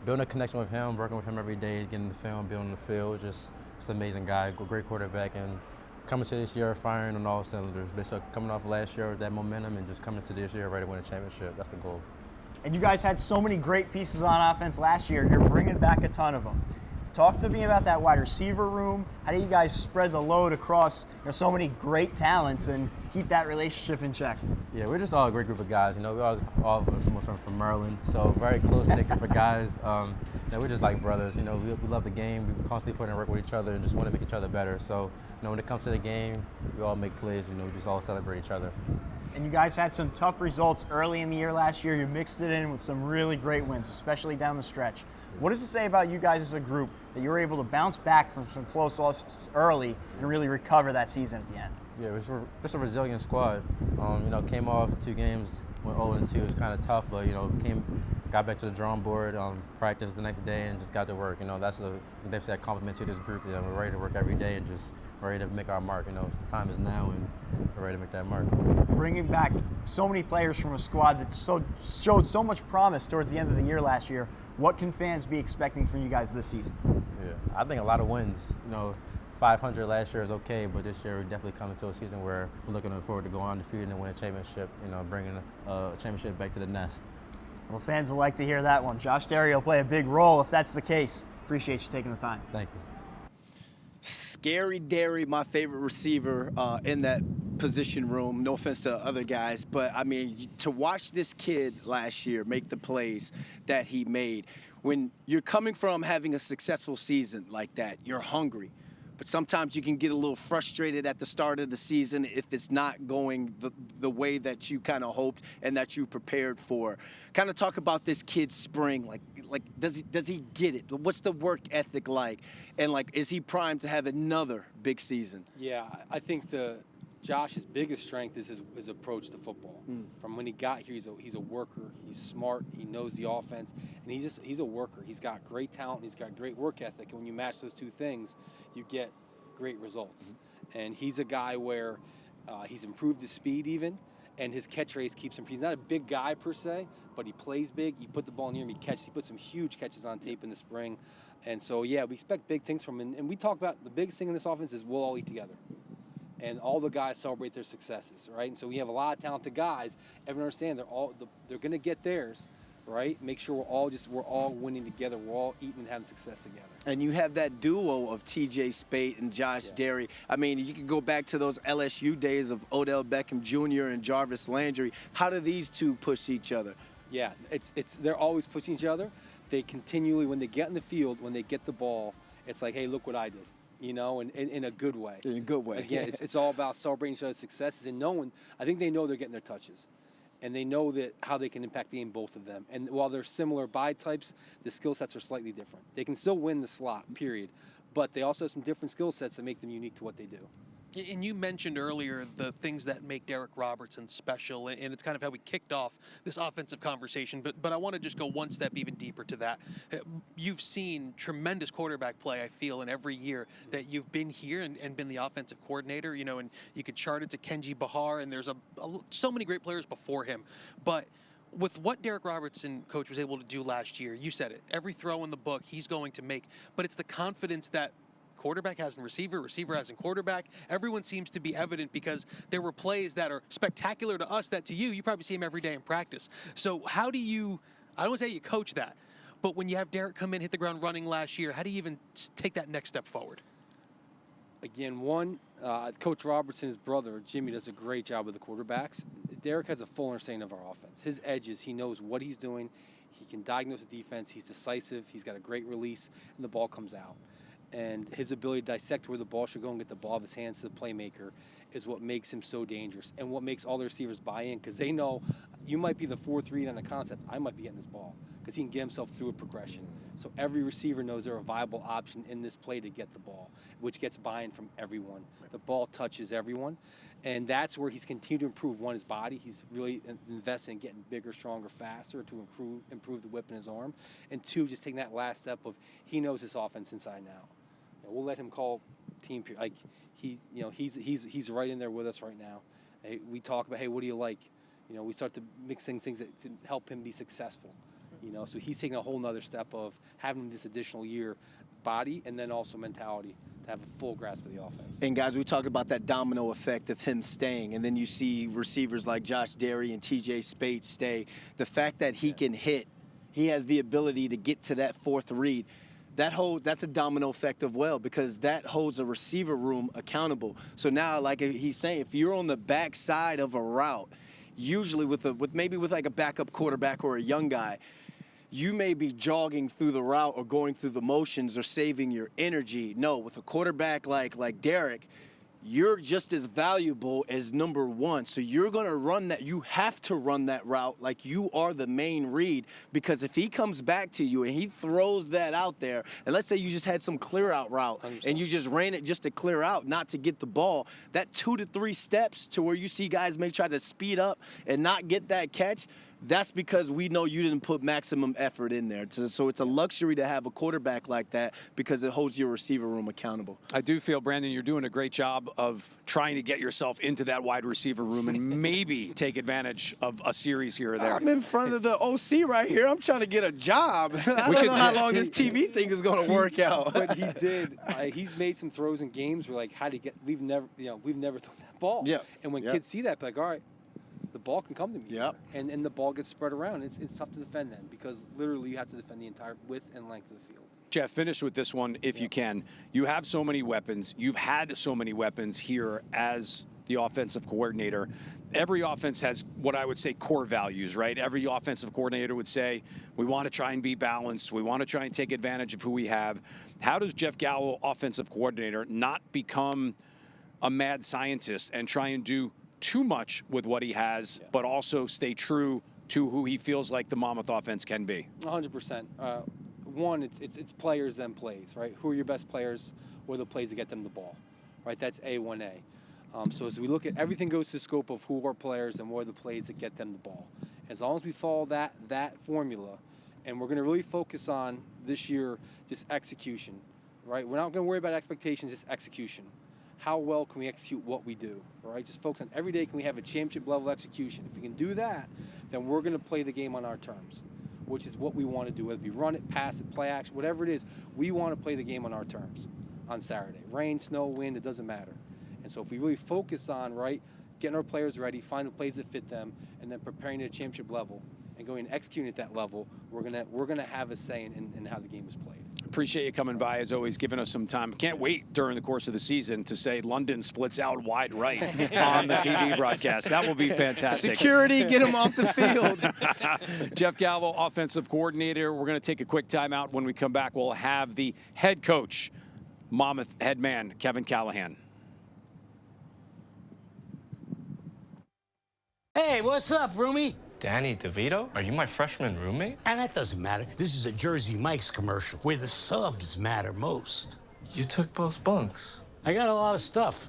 building a connection with him, working with him every day, getting the film, building the field. Just an amazing guy, great quarterback. And coming to this year, firing on all cylinders. Basically coming off last year with that momentum and just coming to this year ready to win a championship. That's the goal. And you guys had so many great pieces on offense last year. You're bringing back a ton of them. Talk to me about that wide receiver room. How do you guys spread the load across so many great talents and keep that relationship in check? Yeah, we're just all a great group of guys. We all of us almost from Maryland, so very close-knit group of guys. We're just like brothers. We love the game. We constantly put in work with each other and just want to make each other better. So when it comes to the game, we all make plays. We just all celebrate each other. And you guys had some tough results early in the year last year. You mixed it in with some really great wins, especially down the stretch. What does it say about you guys as a group that you were able to bounce back from some close losses early and really recover that season at the end? Yeah, it was just a resilient squad. Came off 2 games, went 0-2. It was kind of tough, but got back to the drawing board, practiced the next day, and just got to work. That's a compliment to this group. We're ready to work every day and just ready to make our mark. The time is now, and we're ready to make that mark. Bringing back so many players from a squad that showed so much promise towards the end of the year last year, what can fans be expecting from you guys this season? Yeah, I think a lot of wins. 500 last year is okay, but this year we're definitely coming to a season where we're looking forward to going undefeated and win a championship, bringing a championship back to the nest. Well, fans will like to hear that one. Josh Derry will play a big role if that's the case. Appreciate you taking the time. Thank you. Scary Derry, my favorite receiver in that position room. No offense to other guys, but I mean, to watch this kid last year make the plays that he made, when you're coming from having a successful season like that, you're hungry. But sometimes you can get a little frustrated at the start of the season if it's not going the way that you kind of hoped and that you prepared for. Kind of talk about this kid's spring. Like does he get it? What's the work ethic like? And like, is he primed to have another big season? Yeah, I think Josh's biggest strength is his approach to football. From when he got here, he's a worker. He's smart. He knows the offense, and he's a worker. He's got great talent. He's got great work ethic. And when you match those two things, you get great results. And he's a guy where he's improved his speed even, and his catch race keeps him. He's not a big guy per se, but he plays big. You put the ball near him, he catches. He put some huge catches on tape in the spring. And so, yeah, we expect big things from him. And we talk about the biggest thing in this offense is we'll all eat together. And all the guys celebrate their successes, right? And so we have a lot of talented guys. Everyone understand they're going to get theirs, right? Make sure we're all winning together. We're all eating and having success together. And you have that duo of T.J. Spate and Josh Derry. I mean, you can go back to those LSU days of Odell Beckham Jr. and Jarvis Landry. How do these two push each other? Yeah, they're always pushing each other. They continually, when they get in the field, when they get the ball, it's like, hey, look what I did. You know, and in a good way. In a good way. Again, it's all about celebrating each other's successes and knowing. I think they know they're getting their touches, and they know that how they can impact the game, both of them. And while they're similar body types, the skill sets are slightly different. They can still win the slot, period, but they also have some different skill sets that make them unique to what they do. And you mentioned earlier the things that make Derek Robertson special, and it's kind of how we kicked off this offensive conversation. But I want to just go one step even deeper to that. You've seen tremendous quarterback play, I feel, in every year that you've been here and been the offensive coordinator. You know, and you could chart it to Kenji Bahar, and there's so many great players before him. But with what Derek Robertson, coach, was able to do last year, you said it, every throw in the book he's going to make. But it's the confidence that quarterback has in receiver has in quarterback. Everyone seems to be evident because there were plays that are spectacular to us that to you probably see him every day in practice. So how do you, I don't want to say you coach that, but when you have Derek come in, hit the ground running last year, how do you even take that next step forward? Again, Coach Robertson's brother, Jimmy, does a great job with the quarterbacks. Derek has a full understanding of our offense. His edges, he knows what he's doing. He can diagnose the defense. He's decisive. He's got a great release, and the ball comes out. And his ability to dissect where the ball should go and get the ball of his hands to the playmaker is what makes him so dangerous and what makes all the receivers buy in, because they know you might be the fourth read on the concept. I might be getting this ball because he can get himself through a progression. So every receiver knows they're a viable option in this play to get the ball, which gets buy-in from everyone. The ball touches everyone, and that's where he's continued to improve. One, his body. He's really invested in getting bigger, stronger, faster to improve the whip in his arm. And two, just taking that last step of he knows his offense inside and out. We'll let him call team period. Like he's right in there with us right now. Hey, we talk about, hey, what do you like? You know, we start to mix things that can help him be successful. You know, so he's taking a whole nother step of having this additional year, body, and then also mentality to have a full grasp of the offense. And guys, we talk about that domino effect of him staying, and then you see receivers like Josh Derry and T.J. Spate stay. The fact that he can hit, he has the ability to get to that fourth read. That's a domino effect of well, because that holds a receiver room accountable. So now, like he's saying, if you're on the back side of a route, usually with like a backup quarterback or a young guy, you may be jogging through the route or going through the motions or saving your energy. No, with a quarterback like Derek, you're just as valuable as number one. So you're going to run that. You have to run that route like you are the main read, because if he comes back to you and he throws that out there, and let's say you just had some clear out route 100%. And you just ran it just to clear out, not to get the ball, that 2 to 3 steps to where you see guys may try to speed up and not get that catch, that's because we know you didn't put maximum effort in there. So it's a luxury to have a quarterback like that, because it holds your receiver room accountable. I do feel, Brandon, you're doing a great job of trying to get yourself into that wide receiver room and maybe take advantage of a series here or there. I'm in front of the OC right here. I'm trying to get a job. I don't know how long this TV thing is going to work out. But he did. He's made some throws in games where, like, how do you get? We've never thrown that ball. Yeah. And when kids see that, like, all right, the ball can come to me. Yep. And the ball gets spread around. It's tough to defend then, because literally you have to defend the entire width and length of the field. Jeff, finish with this one if you can. You have so many weapons. You've had so many weapons here as the offensive coordinator. Every offense has what I would say core values, right? Every offensive coordinator would say, we want to try and be balanced. We want to try and take advantage of who we have. How does Jeff Gallo, offensive coordinator, not become a mad scientist and try and do too much with what he has, but also stay true to who he feels like the Monmouth offense can be? 100%. One, it's players and plays, right? Who are your best players? What are the plays that get them the ball, right? That's A1A. So as we look at everything goes to the scope of who are players and what are the plays that get them the ball. As long as we follow that formula, and we're going to really focus on this year just execution, right? We're not going to worry about expectations, just execution. How well can we execute what we do, right? Just focus on every day, can we have a championship level execution? If we can do that, then we're going to play the game on our terms, which is what we want to do. Whether we run it, pass it, play action, whatever it is, we want to play the game on our terms on Saturday. Rain, snow, wind, it doesn't matter. And so if we really focus on, right, getting our players ready, find the plays that fit them, and then preparing at a championship level and going and executing at that level, we're gonna have a say in how the game is played. Appreciate you coming by, as always, giving us some time. Can't wait during the course of the season to say London splits out wide right on the TV broadcast. That will be fantastic. Security, get him off the field. Jeff Gallo, offensive coordinator. We're going to take a quick timeout. When we come back, we'll have the head coach, Monmouth head man, Kevin Callahan. Hey, what's up, roomie? Danny DeVito? Are you my freshman roommate? And that doesn't matter. This is a Jersey Mike's commercial where the subs matter most. You took both bunks. I got a lot of stuff.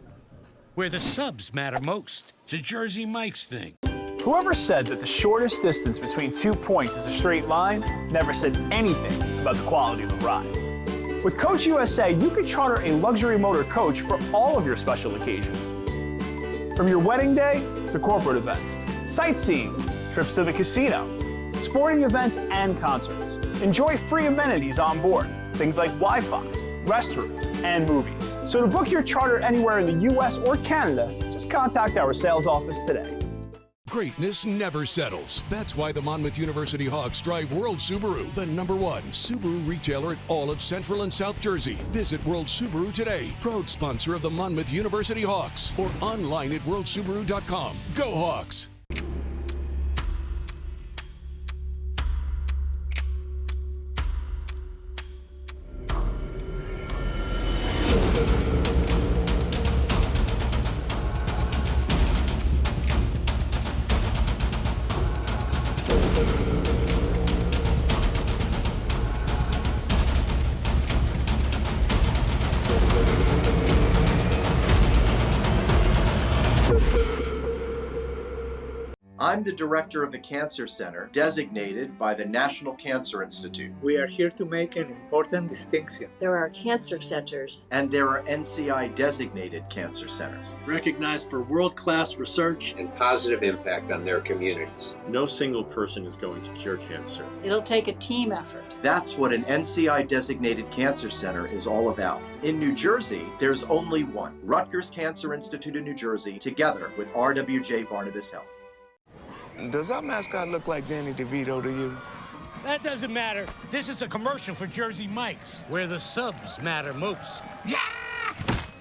Where the subs matter most. It's a Jersey Mike's thing. Whoever said that the shortest distance between 2 points is a straight line never said anything about the quality of the ride. With Coach USA, you can charter a luxury motor coach for all of your special occasions. From your wedding day to corporate events, sightseeing, trips to the casino, sporting events, and concerts. Enjoy free amenities on board, things like Wi-Fi, restrooms, and movies. So to book your charter anywhere in the U.S. or Canada, just contact our sales office today. Greatness never settles. That's why the Monmouth University Hawks drive World Subaru, the #1 Subaru retailer at all of Central and South Jersey. Visit World Subaru today, proud sponsor of the Monmouth University Hawks, or online at worldsubaru.com. Go Hawks! I'm the director of the Cancer Center, designated by the National Cancer Institute. We are here to make an important distinction. There are cancer centers. And there are NCI-designated cancer centers. Recognized for world-class research and positive impact on their communities. No single person is going to cure cancer. It'll take a team effort. That's what an NCI-designated cancer center is all about. In New Jersey, there's only one. Rutgers Cancer Institute in New Jersey, together with RWJ Barnabas Health. Does our mascot look like Danny DeVito to you? That doesn't matter. This is a commercial for Jersey Mike's, where the subs matter most. Yeah!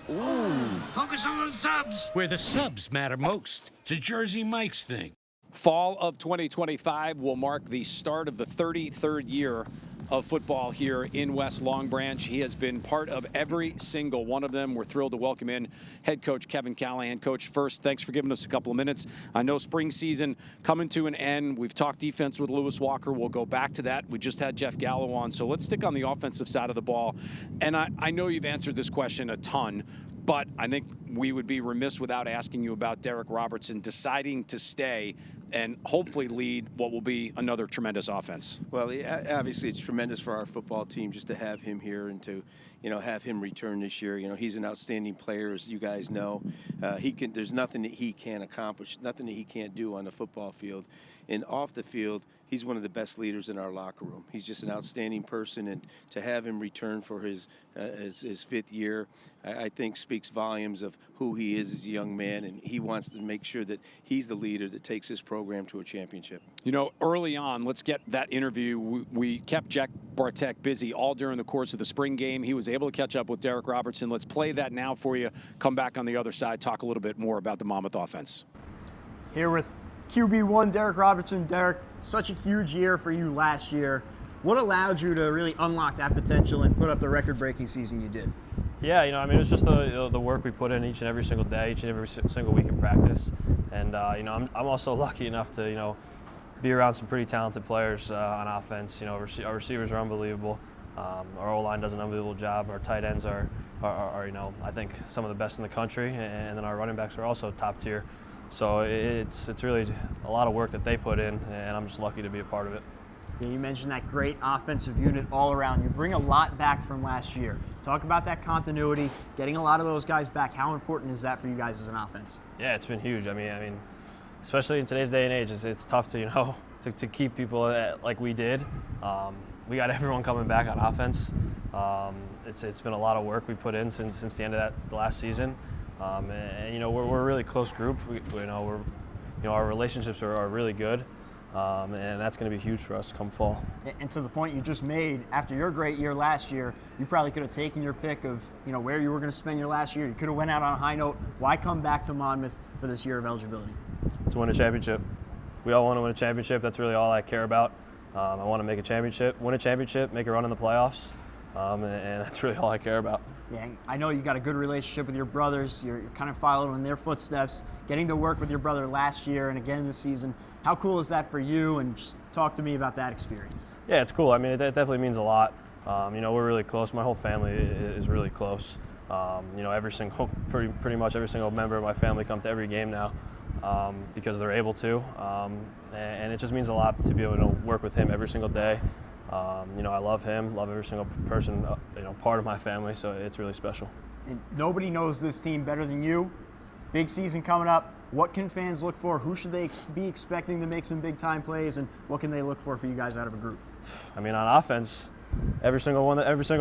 Ooh. Focus on the subs. Where the subs matter most. It's a Jersey Mike's thing. Fall of 2025 will mark the start of the 33rd year of football here in West Long Branch. He has been part of every single one of them. We're thrilled to welcome in head coach Kevin Callahan. Coach, first, thanks for giving us a couple of minutes. I know spring season coming to an end. We've talked defense with Lewis Walker. We'll go back to that. We just had Jeff Gallo on, so let's stick on the offensive side of the ball. And I know you've answered this question a ton, but I think we would be remiss without asking you about Derek Robertson deciding to stay and hopefully lead what will be another tremendous offense. Well, obviously it's tremendous for our football team just to have him here and to, have him return this year. He's an outstanding player, as you guys know. There's nothing that he can't accomplish, nothing that he can't do on the football field. And off the field, he's one of the best leaders in our locker room. He's just an outstanding person, and to have him return for his fifth year, I think speaks volumes of who he is as a young man, and he wants to make sure that he's the leader that takes his program program to a championship. You know, early on, let's get that interview. We kept Jack Bartek busy all during the course of the spring game. He was able to catch up with Derek Robertson. Let's play that now for you. Come back on the other side, talk a little bit more about the Monmouth offense. Here with QB1 Derek Robertson. Derek, such a huge year for you last year. What allowed you to really unlock that potential and put up the record-breaking season you did? Yeah, you know, I mean, it was just the work we put in each and every single day, each and every single week in practice. And, you know, I'm also lucky enough to, you know, be around some pretty talented players on offense. You know, our receivers are unbelievable. Our O-line does an unbelievable job. Our tight ends are, you know, I think some of the best in the country. And then our running backs are also top tier. So it's really a lot of work that they put in, and I'm just lucky to be a part of it. Yeah, you mentioned that great offensive unit all around. You bring a lot back from last year. Talk about that continuity, getting a lot of those guys back. How important is that for you guys as an offense? Yeah, it's been huge. I mean, especially in today's day and age, it's tough to, you know, to keep people like we did. We got everyone coming back on offense. It's been a lot of work we put in since the end of the last season. And you know, we're a really close group. Our relationships are really good. And that's going to be huge for us come fall. And to the point you just made, after your great year last year, you probably could have taken your pick of, you know, where you were going to spend your last year. You could have went out on a high note. Why come back to Monmouth for this year of eligibility? To win a championship. We all want to win a championship. That's really all I care about. I want to make a championship, win a championship, make a run in the playoffs, and that's really all I care about. Yeah, I know you got a good relationship with your brothers. You're kind of following in their footsteps, getting to work with your brother last year and again this season. How cool is that for you? And just talk to me about that experience. Yeah, it's cool. I mean, it definitely means a lot. You know, we're really close. My whole family is really close. You know, pretty much every single member of my family come to every game now because they're able to. And it just means a lot to be able to work with him every single day. You know, I love him, love every single person, you know, part of my family, so it's really special. And nobody knows this team better than you. Big season coming up. What can fans look for? Who should they be expecting to make some big-time plays, and what can they look for you guys out of a group? I mean, on offense, every single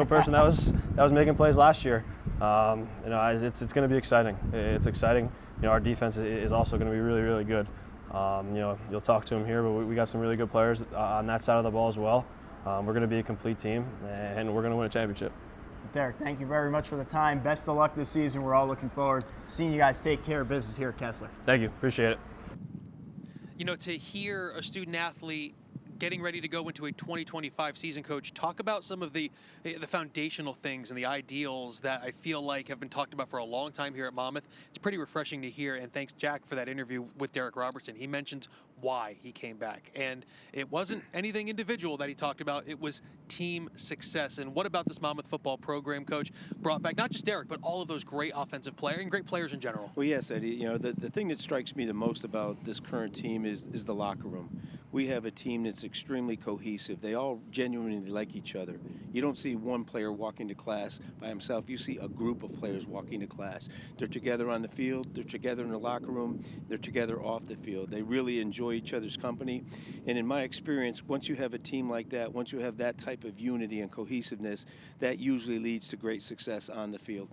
person that was making plays last year. You know, it's going to be exciting. It's exciting. You know, our defense is also going to be really, really good. You know, you'll talk to them here, but we got some really good players on that side of the ball as well. We're going to be a complete team, and we're going to win a championship. Derek, thank you very much for the time. Best of luck this season. We're all looking forward to seeing you guys take care of business here at Kessler. Thank you. Appreciate it. You know, to hear a student athlete getting ready to go into a 2025 season, Coach, talk about some of the foundational things and the ideals that I feel like have been talked about for a long time here at Monmouth. It's pretty refreshing to hear, and thanks, Jack, for that interview with Derek Robertson. He mentions why he came back, and it wasn't anything individual that he talked about. It was team success. And what about this Monmouth football program, Coach, brought back not just Derek, but all of those great offensive players and great players in general? Well, yes, Eddie. You know, the thing that strikes me the most about this current team is the locker room. We have a team that's extremely cohesive. They all genuinely like each other. You don't see one player walking to class by himself. You see a group of players walking to class. They're together on the field. They're together in the locker room. They're together off the field. They really enjoy each other's company. And in my experience, once you have a team like that, once you have that type of unity and cohesiveness, that usually leads to great success on the field.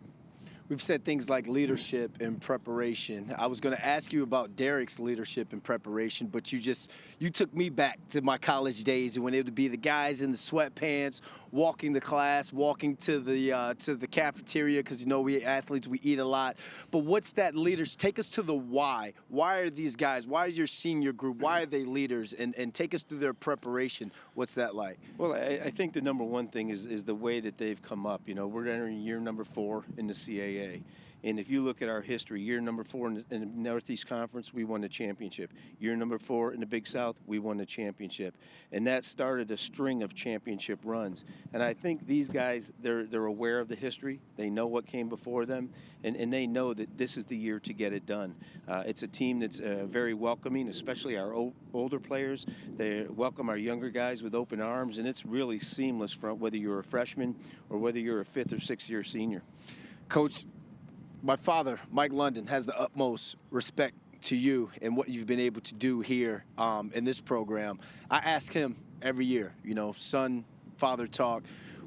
We've said things like leadership and preparation. I was going to ask you about Derek's leadership and preparation, but you took me back to my college days when it would be the guys in the sweatpants walking to class, walking to the cafeteria, because you know we athletes, we eat a lot. But what's that leaders? Take us to the why. Why are these guys? Why is your senior group? Why are they leaders? And take us through their preparation. What's that like? Well, I think the number one thing is the way that they've come up. You know, we're entering year number 4 in the CAA. And if you look at our history, year number 4 in the Northeast Conference, we won the championship. Year number 4 in the Big South, we won the championship. And that started a string of championship runs. And I think these guys, they're aware of the history. They know what came before them. And they know that this is the year to get it done. It's a team that's very welcoming, especially our older players. They welcome our younger guys with open arms. And it's really seamless from whether you're a freshman or whether you're a 5th or 6th year senior. Coach, my father, Mike London, has the utmost respect to you and what you've been able to do here in this program. I ask him every year, you know, son, father talk.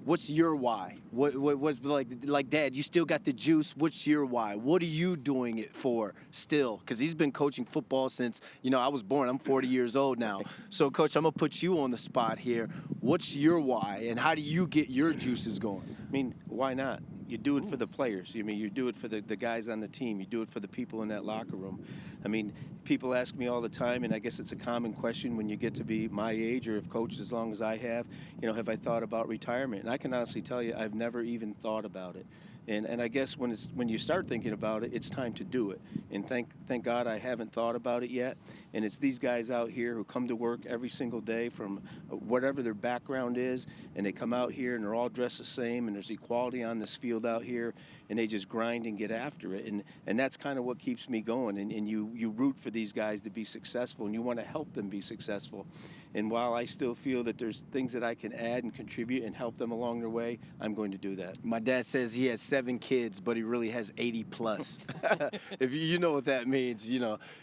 What's your why? What's like, Dad, you still got the juice. What's your why? What are you doing it for still? Because he's been coaching football since, I was born. I'm 40 years old now. So, Coach, I'm going to put you on the spot here. What's your why, and how do you get your juices going? I mean, why not? You do it for the players. You do it for the guys on the team. You do it for the people in that locker room. I mean, people ask me all the time, and I guess it's a common question when you get to be my age or have coached as long as I have, have I thought about retirement? And I can honestly tell you, I've never even thought about it. And I guess when you start thinking about it, it's time to do it. And thank God I haven't thought about it yet. And it's these guys out here who come to work every single day from whatever their background is, and they come out here and they're all dressed the same, and there's equality on this field out here, and they just grind and get after it. And that's kind of what keeps me going. And you root for these guys to be successful, and you want to help them be successful. And while I still feel that there's things that I can add and contribute and help them along their way, I'm going to do that. My dad says he has 7 kids, but he really has 80 plus. If you know what that means,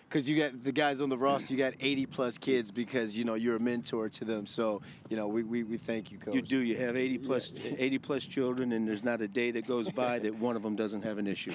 because you got the guys on the roster, you got 80 plus kids because, you're a mentor to them. So, we thank you, Coach. You do. You have 80 plus children, and there's not a day that goes by that one of them doesn't have an issue.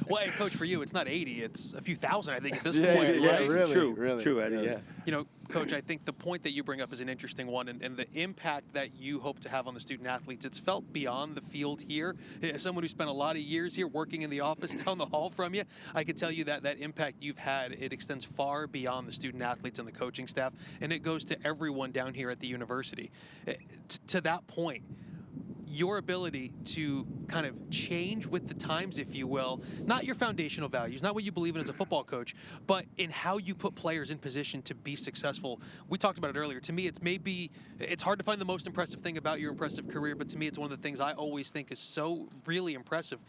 Well, hey, Coach, for you, it's not 80, it's a few thousand, I think, at this Yeah, point. yeah, right? really. True, Eddie, yeah. Coach, I think the point that you bring up is an interesting one, and the impact that you hope to have on the student athletes, it's felt beyond the field here. As someone who spent a lot of years here working in the office down the hall from you, I can tell you that impact you've had, it extends far beyond the student athletes and the coaching staff, and it goes to everyone down here at the university. To that point, your ability to kind of change with the times, if you will, not your foundational values, not what you believe in as a football coach, but in how you put players in position to be successful. We talked about it earlier. To me, it's hard to find the most impressive thing about your impressive career, but to me, it's one of the things I always think is so really impressive.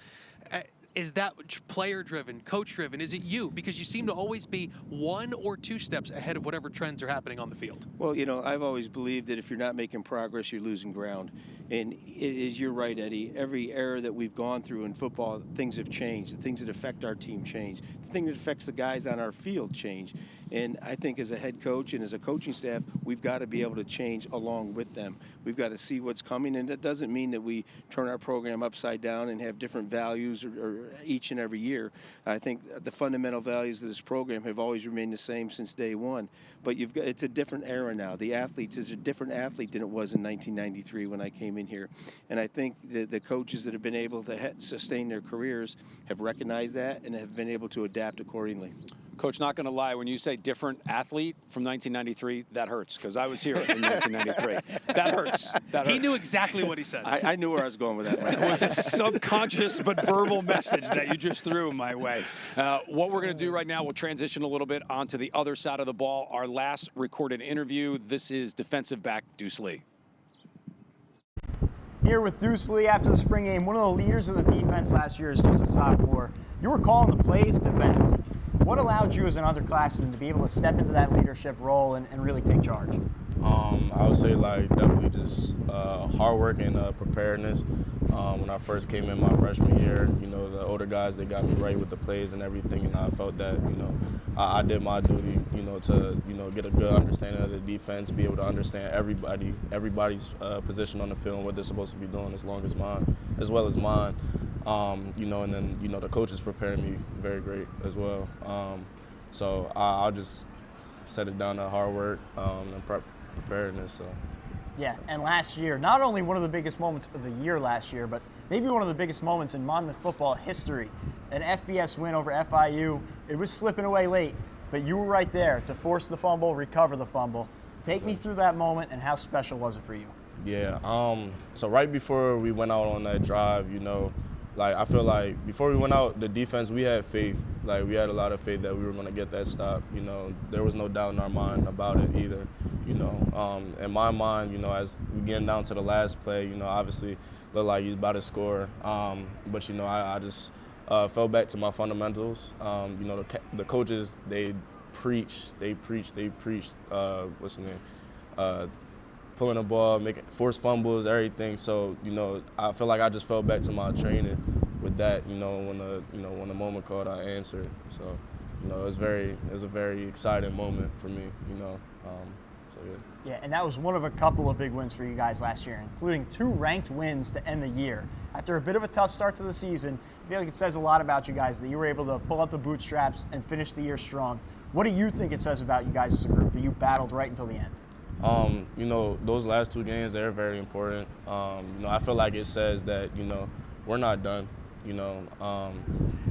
Is that player-driven, coach-driven? Is it you? Because you seem to always be 1 or 2 steps ahead of whatever trends are happening on the field. Well, I've always believed that if you're not making progress, you're losing ground. And you're right, Eddie. Every era that we've gone through in football, things have changed. The things that affect our team change. The thing that affects the guys on our field change. And I think as a head coach and as a coaching staff, we've got to be able to change along with them. We've got to see what's coming, and that doesn't mean that we turn our program upside down and have different values or each and every year. I think the fundamental values of this program have always remained the same since day one. But it's a different era now. The athletes is a different athlete than it was in 1993 when I came in here. And I think the coaches that have been able to sustain their careers have recognized that and have been able to adapt accordingly. Coach, not going to lie, when you say different athlete from 1993, that hurts, because I was here in 1993. That hurts. He knew exactly what he said. I knew where I was going with that. It was a subconscious but verbal message that you just threw my way. What we're going to do right now, we'll transition a little bit onto the other side of the ball. Our last recorded interview, this is defensive back Deuce Lee. Here with Deuce Lee after the spring game, one of the leaders of the defense last year is just a sophomore. You were calling the plays defensively. What allowed you as an underclassman to be able to step into that leadership role and really take charge? I would say definitely just hard work and preparedness. When I first came in my freshman year, the older guys, they got me right with the plays and everything, and I felt that, I did my duty, to, get a good understanding of the defense, be able to understand everybody's position on the field and what they're supposed to be doing as well as mine. And then, the coaches prepared me very great as well. So I'll just set it down to hard work and preparedness. So. Yeah, and last year, not only one of the biggest moments of the year last year, but maybe one of the biggest moments in Monmouth football history. An FBS win over FIU. It was slipping away late, but you were right there to force the fumble, recover the fumble. Take me through that moment, and how special was it for you? Yeah, so right before we went out on that drive, I feel like before we went out, the defense, we had faith. We had a lot of faith that we were going to get that stop. There was no doubt in our mind about it either. In my mind, as we getting down to the last play, obviously looked like he's about to score. But I just fell back to my fundamentals. The coaches, they preached. What's the name? Pulling the ball, making forced fumbles, everything. So I feel like I just fell back to my training with that. When the moment called, I answered. So it was a very exciting moment for me. So yeah. Yeah, and that was one of a couple of big wins for you guys last year, including 2 ranked wins to end the year. After a bit of a tough start to the season, I feel like it says a lot about you guys that you were able to pull up the bootstraps and finish the year strong. What do you think it says about you guys as a group that you battled right until the end? You know, those last 2 games, they're very important. You know, I feel like it says that, you know, we're not done. You know,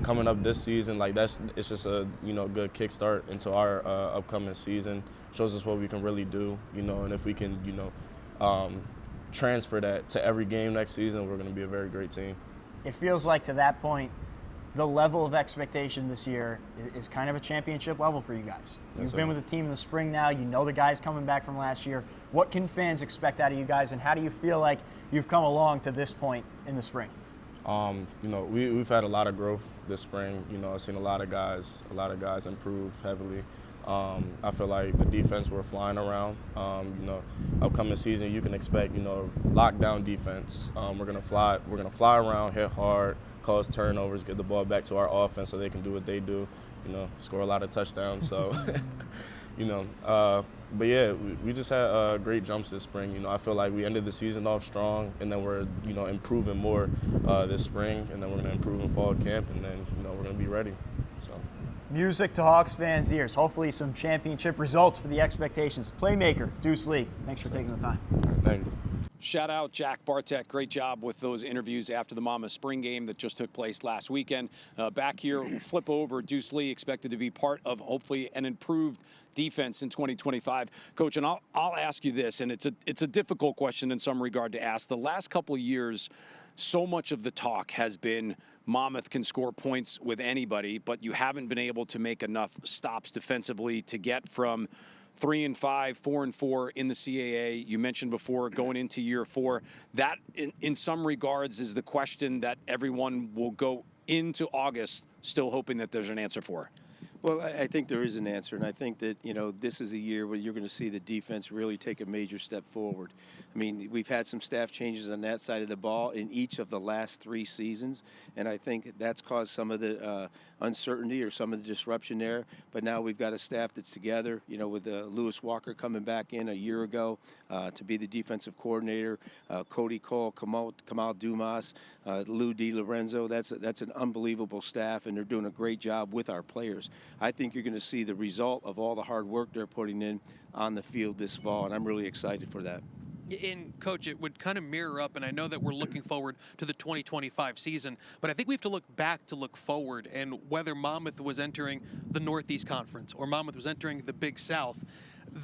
coming up this season, like it's just a, you know, good kickstart into our upcoming season. Shows us what we can really do, you know, and if we can, you know, transfer that to every game next season, we're going to be a very great team. It feels like to that point, the level of expectation this year is kind of a championship level for you guys. You've been with the team in the spring now. You know the guys coming back from last year. What can fans expect out of you guys, and how do you feel like you've come along to this point in the spring? You know, we've had a lot of growth this spring. You know, I've seen a lot of guys improve heavily. I feel like the defense we're flying around. You know, upcoming season you can expect, you know, lockdown defense. We're gonna fly around, hit hard, cause turnovers, get the ball back to our offense so they can do what they do. You know, score a lot of touchdowns. So, you know, but yeah, we just had great jumps this spring. You know, I feel like we ended the season off strong, and then we're, you know, improving more this spring, and then we're gonna improve in fall camp, and then, you know, we're gonna be ready. So. Music to Hawks fans' ears. Hopefully some championship results for the expectations. Playmaker, Deuce Lee, thanks for taking the time. Thank you. Shout out Jack Bartek. Great job with those interviews after the Monmouth spring game that just took place last weekend. Back here, flip over. Deuce Lee expected to be part of hopefully an improved defense in 2025. Coach, and I'll ask you this, and it's a difficult question in some regard to ask. The last couple of years, so much of the talk has been Monmouth can score points with anybody, but you haven't been able to make enough stops defensively to get from 3-5, 4-4 in the CAA. You mentioned before going into year 4. That, in some regards, is the question that everyone will go into August still hoping that there's an answer for. Well, I think there is an answer, and I think that, you know, this is a year where you're going to see the defense really take a major step forward. I mean, we've had some staff changes on that side of the ball in each of the last 3 seasons, and I think that's caused some of the uncertainty or some of the disruption there. But now we've got a staff that's together, you know, with Lewis Walker coming back in a year ago to be the defensive coordinator, Cody Cole, Kamal Dumas, Lou DiLorenzo. That's an unbelievable staff, and they're doing a great job with our players. I think you're going to see the result of all the hard work they're putting in on the field this fall, and I'm really excited for that. And, Coach, it would kind of mirror up, and I know that we're looking forward to the 2025 season, but I think we have to look back to look forward, and whether Monmouth was entering the Northeast Conference or Monmouth was entering the Big South,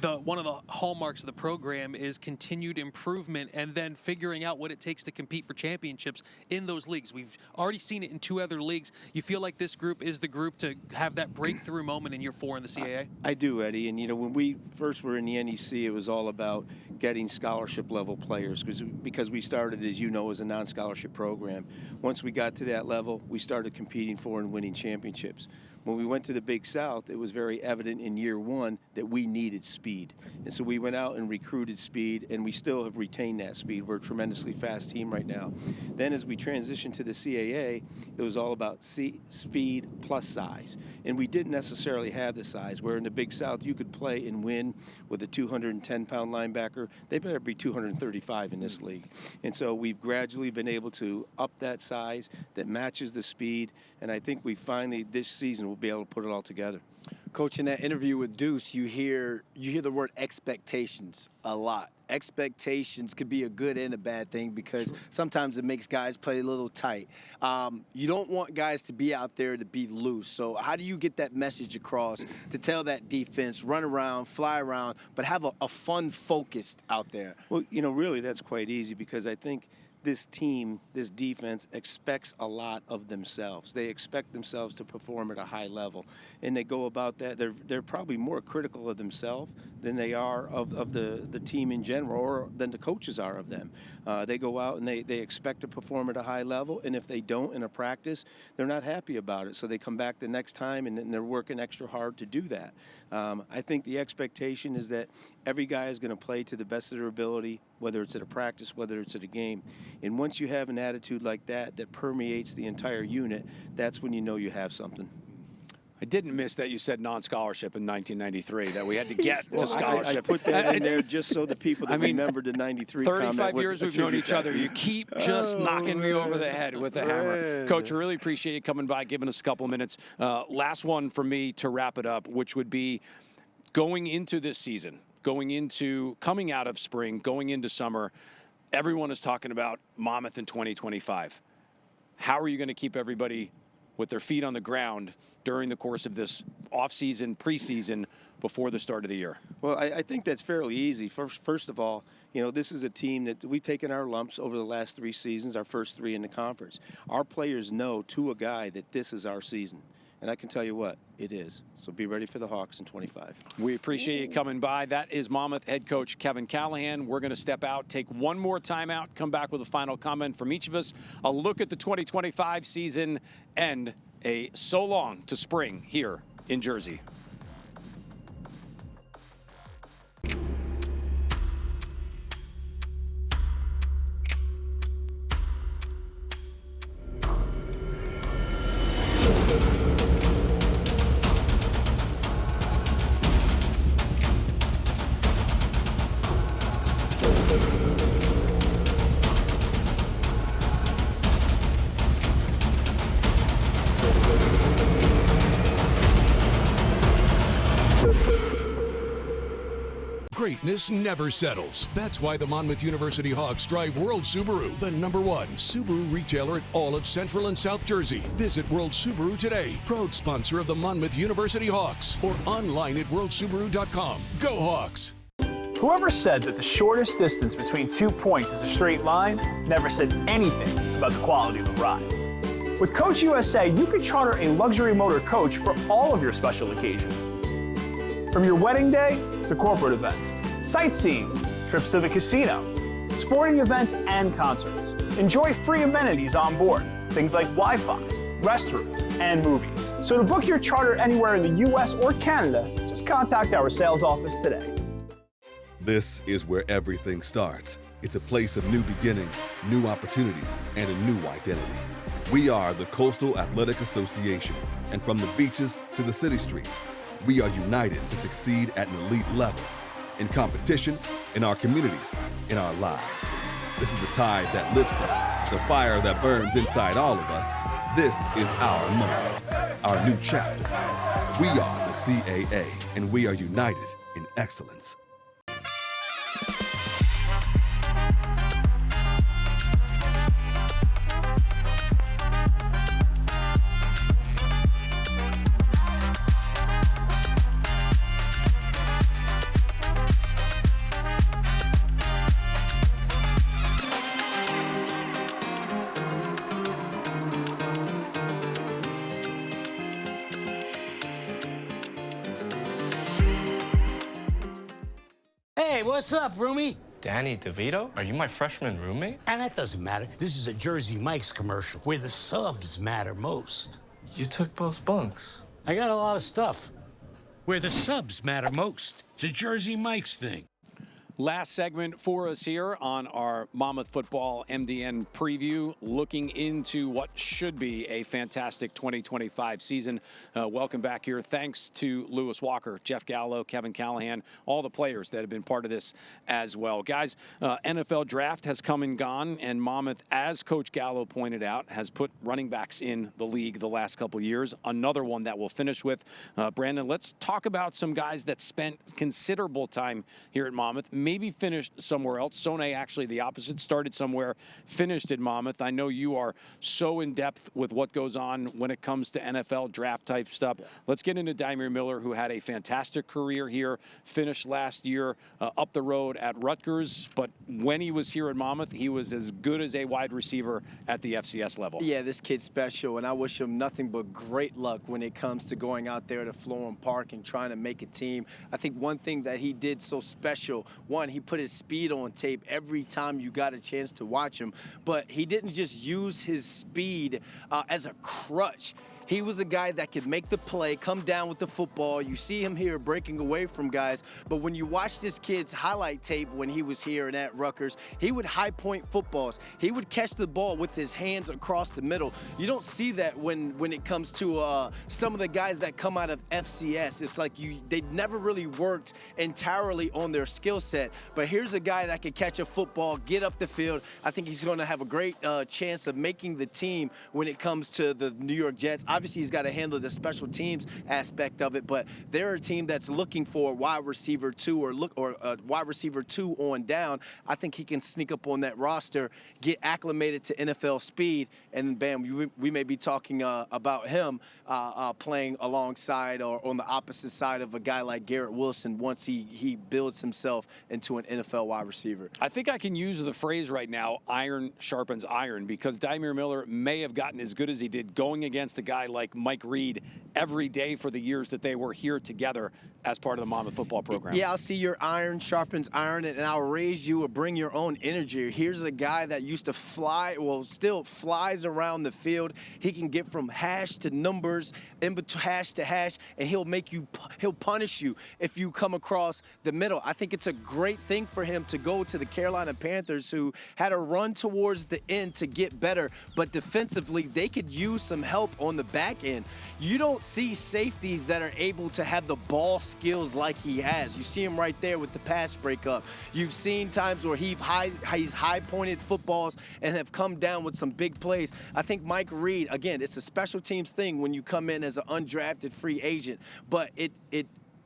one of the hallmarks of the program is continued improvement and then figuring out what it takes to compete for championships in those leagues. We've already seen it in 2 other leagues. You feel like this group is the group to have that breakthrough moment in year 4 in the CAA? I do, Eddie. And, you know, when we first were in the NEC, it was all about getting scholarship-level players because we started, as you know, as a non-scholarship program. Once we got to that level, we started competing for and winning championships. When we went to the Big South, it was very evident in year 1 that we needed speed. And so we went out and recruited speed, and we still have retained that speed. We're a tremendously fast team right now. Then as we transitioned to the CAA, it was all about speed plus size. And we didn't necessarily have the size, where in the Big South you could play and win with a 210-pound linebacker. They better be 235 in this league. And so we've gradually been able to up that size that matches the speed, and I think we finally, this season, will be able to put it all together. Coach, in that interview with Deuce, you hear the word expectations a lot. Expectations could be a good and a bad thing because sometimes it makes guys play a little tight. You don't want guys to be out there to be loose. So how do you get that message across to tell that defense, run around, fly around, but have a fun focused out there? Well, you know, really that's quite easy because I think this team, this defense, expects a lot of themselves. They expect themselves to perform at a high level, and they go about that. They're probably more critical of themselves than they are of the team in general, or than the coaches are of them. They go out and they expect to perform at a high level, and if they don't in a practice, they're not happy about it. So they come back the next time, and they're working extra hard to do that. I think the expectation is that every guy is going to play to the best of their ability, whether it's at a practice, whether it's at a game. And once you have an attitude like that that permeates the entire unit, that's when you know you have something. I didn't miss that you said non-scholarship in 1993, that we had to get to scholarship. I put that in there just so the people that remember the 93 comment 35 years we've known each other. You keep just knocking me over the head with the hammer. Coach, I really appreciate you coming by, giving us a couple of minutes. Last one for me to wrap it up, which would be going into this season, coming out of spring, going into summer, everyone is talking about Monmouth in 2025. How are you going to keep everybody with their feet on the ground during the course of this offseason, preseason, before the start of the year? Well, I think that's fairly easy. First of all, this is a team that we've taken our lumps over the last 3 seasons, our first 3 in the conference. Our players know to a guy that this is our season. And I can tell you what, it is. So be ready for the Hawks in 25. We appreciate you coming by. That is Monmouth head coach Kevin Callahan. We're going to step out, take one more timeout, come back with a final comment from each of us, a look at the 2025 season, and a so long to spring here in Jersey. Greatness never settles. That's why the Monmouth University Hawks drive World Subaru, the #1 Subaru retailer at all of Central and South Jersey. Visit World Subaru today, proud sponsor of the Monmouth University Hawks, or online at worldsubaru.com. Go Hawks! Whoever said that the shortest distance between 2 points is a straight line never said anything about the quality of the ride. With Coach USA, you can charter a luxury motor coach for all of your special occasions. From your wedding day to corporate events, sightseeing, trips to the casino, sporting events, and concerts. Enjoy free amenities on board, things like Wi-Fi, restrooms, and movies. So to book your charter anywhere in the US or Canada, just contact our sales office today. This is where everything starts. It's a place of new beginnings, new opportunities, and a new identity. We are the Coastal Athletic Association, and from the beaches to the city streets, we are united to succeed at an elite level, in competition, in our communities, in our lives. This is the tide that lifts us, the fire that burns inside all of us. This is our moment, our new chapter. We are the CAA, and we are united in excellence. Hey, what's up, roomie? Danny DeVito? Are you my freshman roommate? And that doesn't matter. This is a Jersey Mike's commercial where the subs matter most. You took both bunks. I got a lot of stuff. Where the subs matter most. It's a Jersey Mike's thing. Last segment for us here on our Monmouth Football MDN preview, looking into what should be a fantastic 2025 season. Welcome back here. Thanks to Lewis Walker, Jeff Gallo, Kevin Callahan, all the players that have been part of this as well. Guys, NFL draft has come and gone, and Monmouth, as Coach Gallo pointed out, has put running backs in the league the last couple of years. Another one that we'll finish with. Brandon, let's talk about some guys that spent considerable time here at Monmouth, maybe finished somewhere else. Sone, actually the opposite, started somewhere, finished at Monmouth. I know you are so in depth with what goes on when it comes to NFL draft type stuff. Yeah. Let's get into Dymere Miller, who had a fantastic career here, finished last year up the road at Rutgers, but when he was here at Monmouth, he was as good as a wide receiver at the FCS level. Yeah, this kid's special, and I wish him nothing but great luck when it comes to going out there to Florham Park and trying to make a team. I think one thing that he did so special, one, he put his speed on tape every time you got a chance to watch him, but he didn't just use his speed as a crutch. He was a guy that could make the play, come down with the football. You see him here breaking away from guys. But when you watch this kid's highlight tape when he was here and at Rutgers, he would high point footballs. He would catch the ball with his hands across the middle. You don't see that when it comes to some of the guys that come out of FCS. It's like they never really worked entirely on their skill set. But here's a guy that can catch a football, get up the field. I think he's going to have a great chance of making the team when it comes to the New York Jets. Obviously, he's got to handle the special teams aspect of it, but they're a team that's looking for wide receiver 2 or wide receiver 2 on down. I think he can sneak up on that roster, get acclimated to NFL speed, and then bam, we may be talking about him playing alongside or on the opposite side of a guy like Garrett Wilson once he builds himself into an NFL wide receiver. I think I can use the phrase right now, iron sharpens iron, because Dymere Miller may have gotten as good as he did going against a guy like Mike Reed every day for the years that they were here together as part of the Monmouth football program. Yeah, I'll see your iron sharpens iron, and I'll raise you or bring your own energy. Here's a guy that used to fly, well, still flies around the field. He can get from hash to numbers, in between hash to hash, and he'll punish you if you come across the middle. I think it's a great thing for him to go to the Carolina Panthers, who had a run towards the end to get better, but defensively they could use some help on the back end. You don't see safeties that are able to have the ball skills like he has. You see him right there with the pass breakup. You've seen times where he's high-pointed footballs and have come down with some big plays. I think Mike Reed, again, it's a special teams thing when you come in as an undrafted free agent, but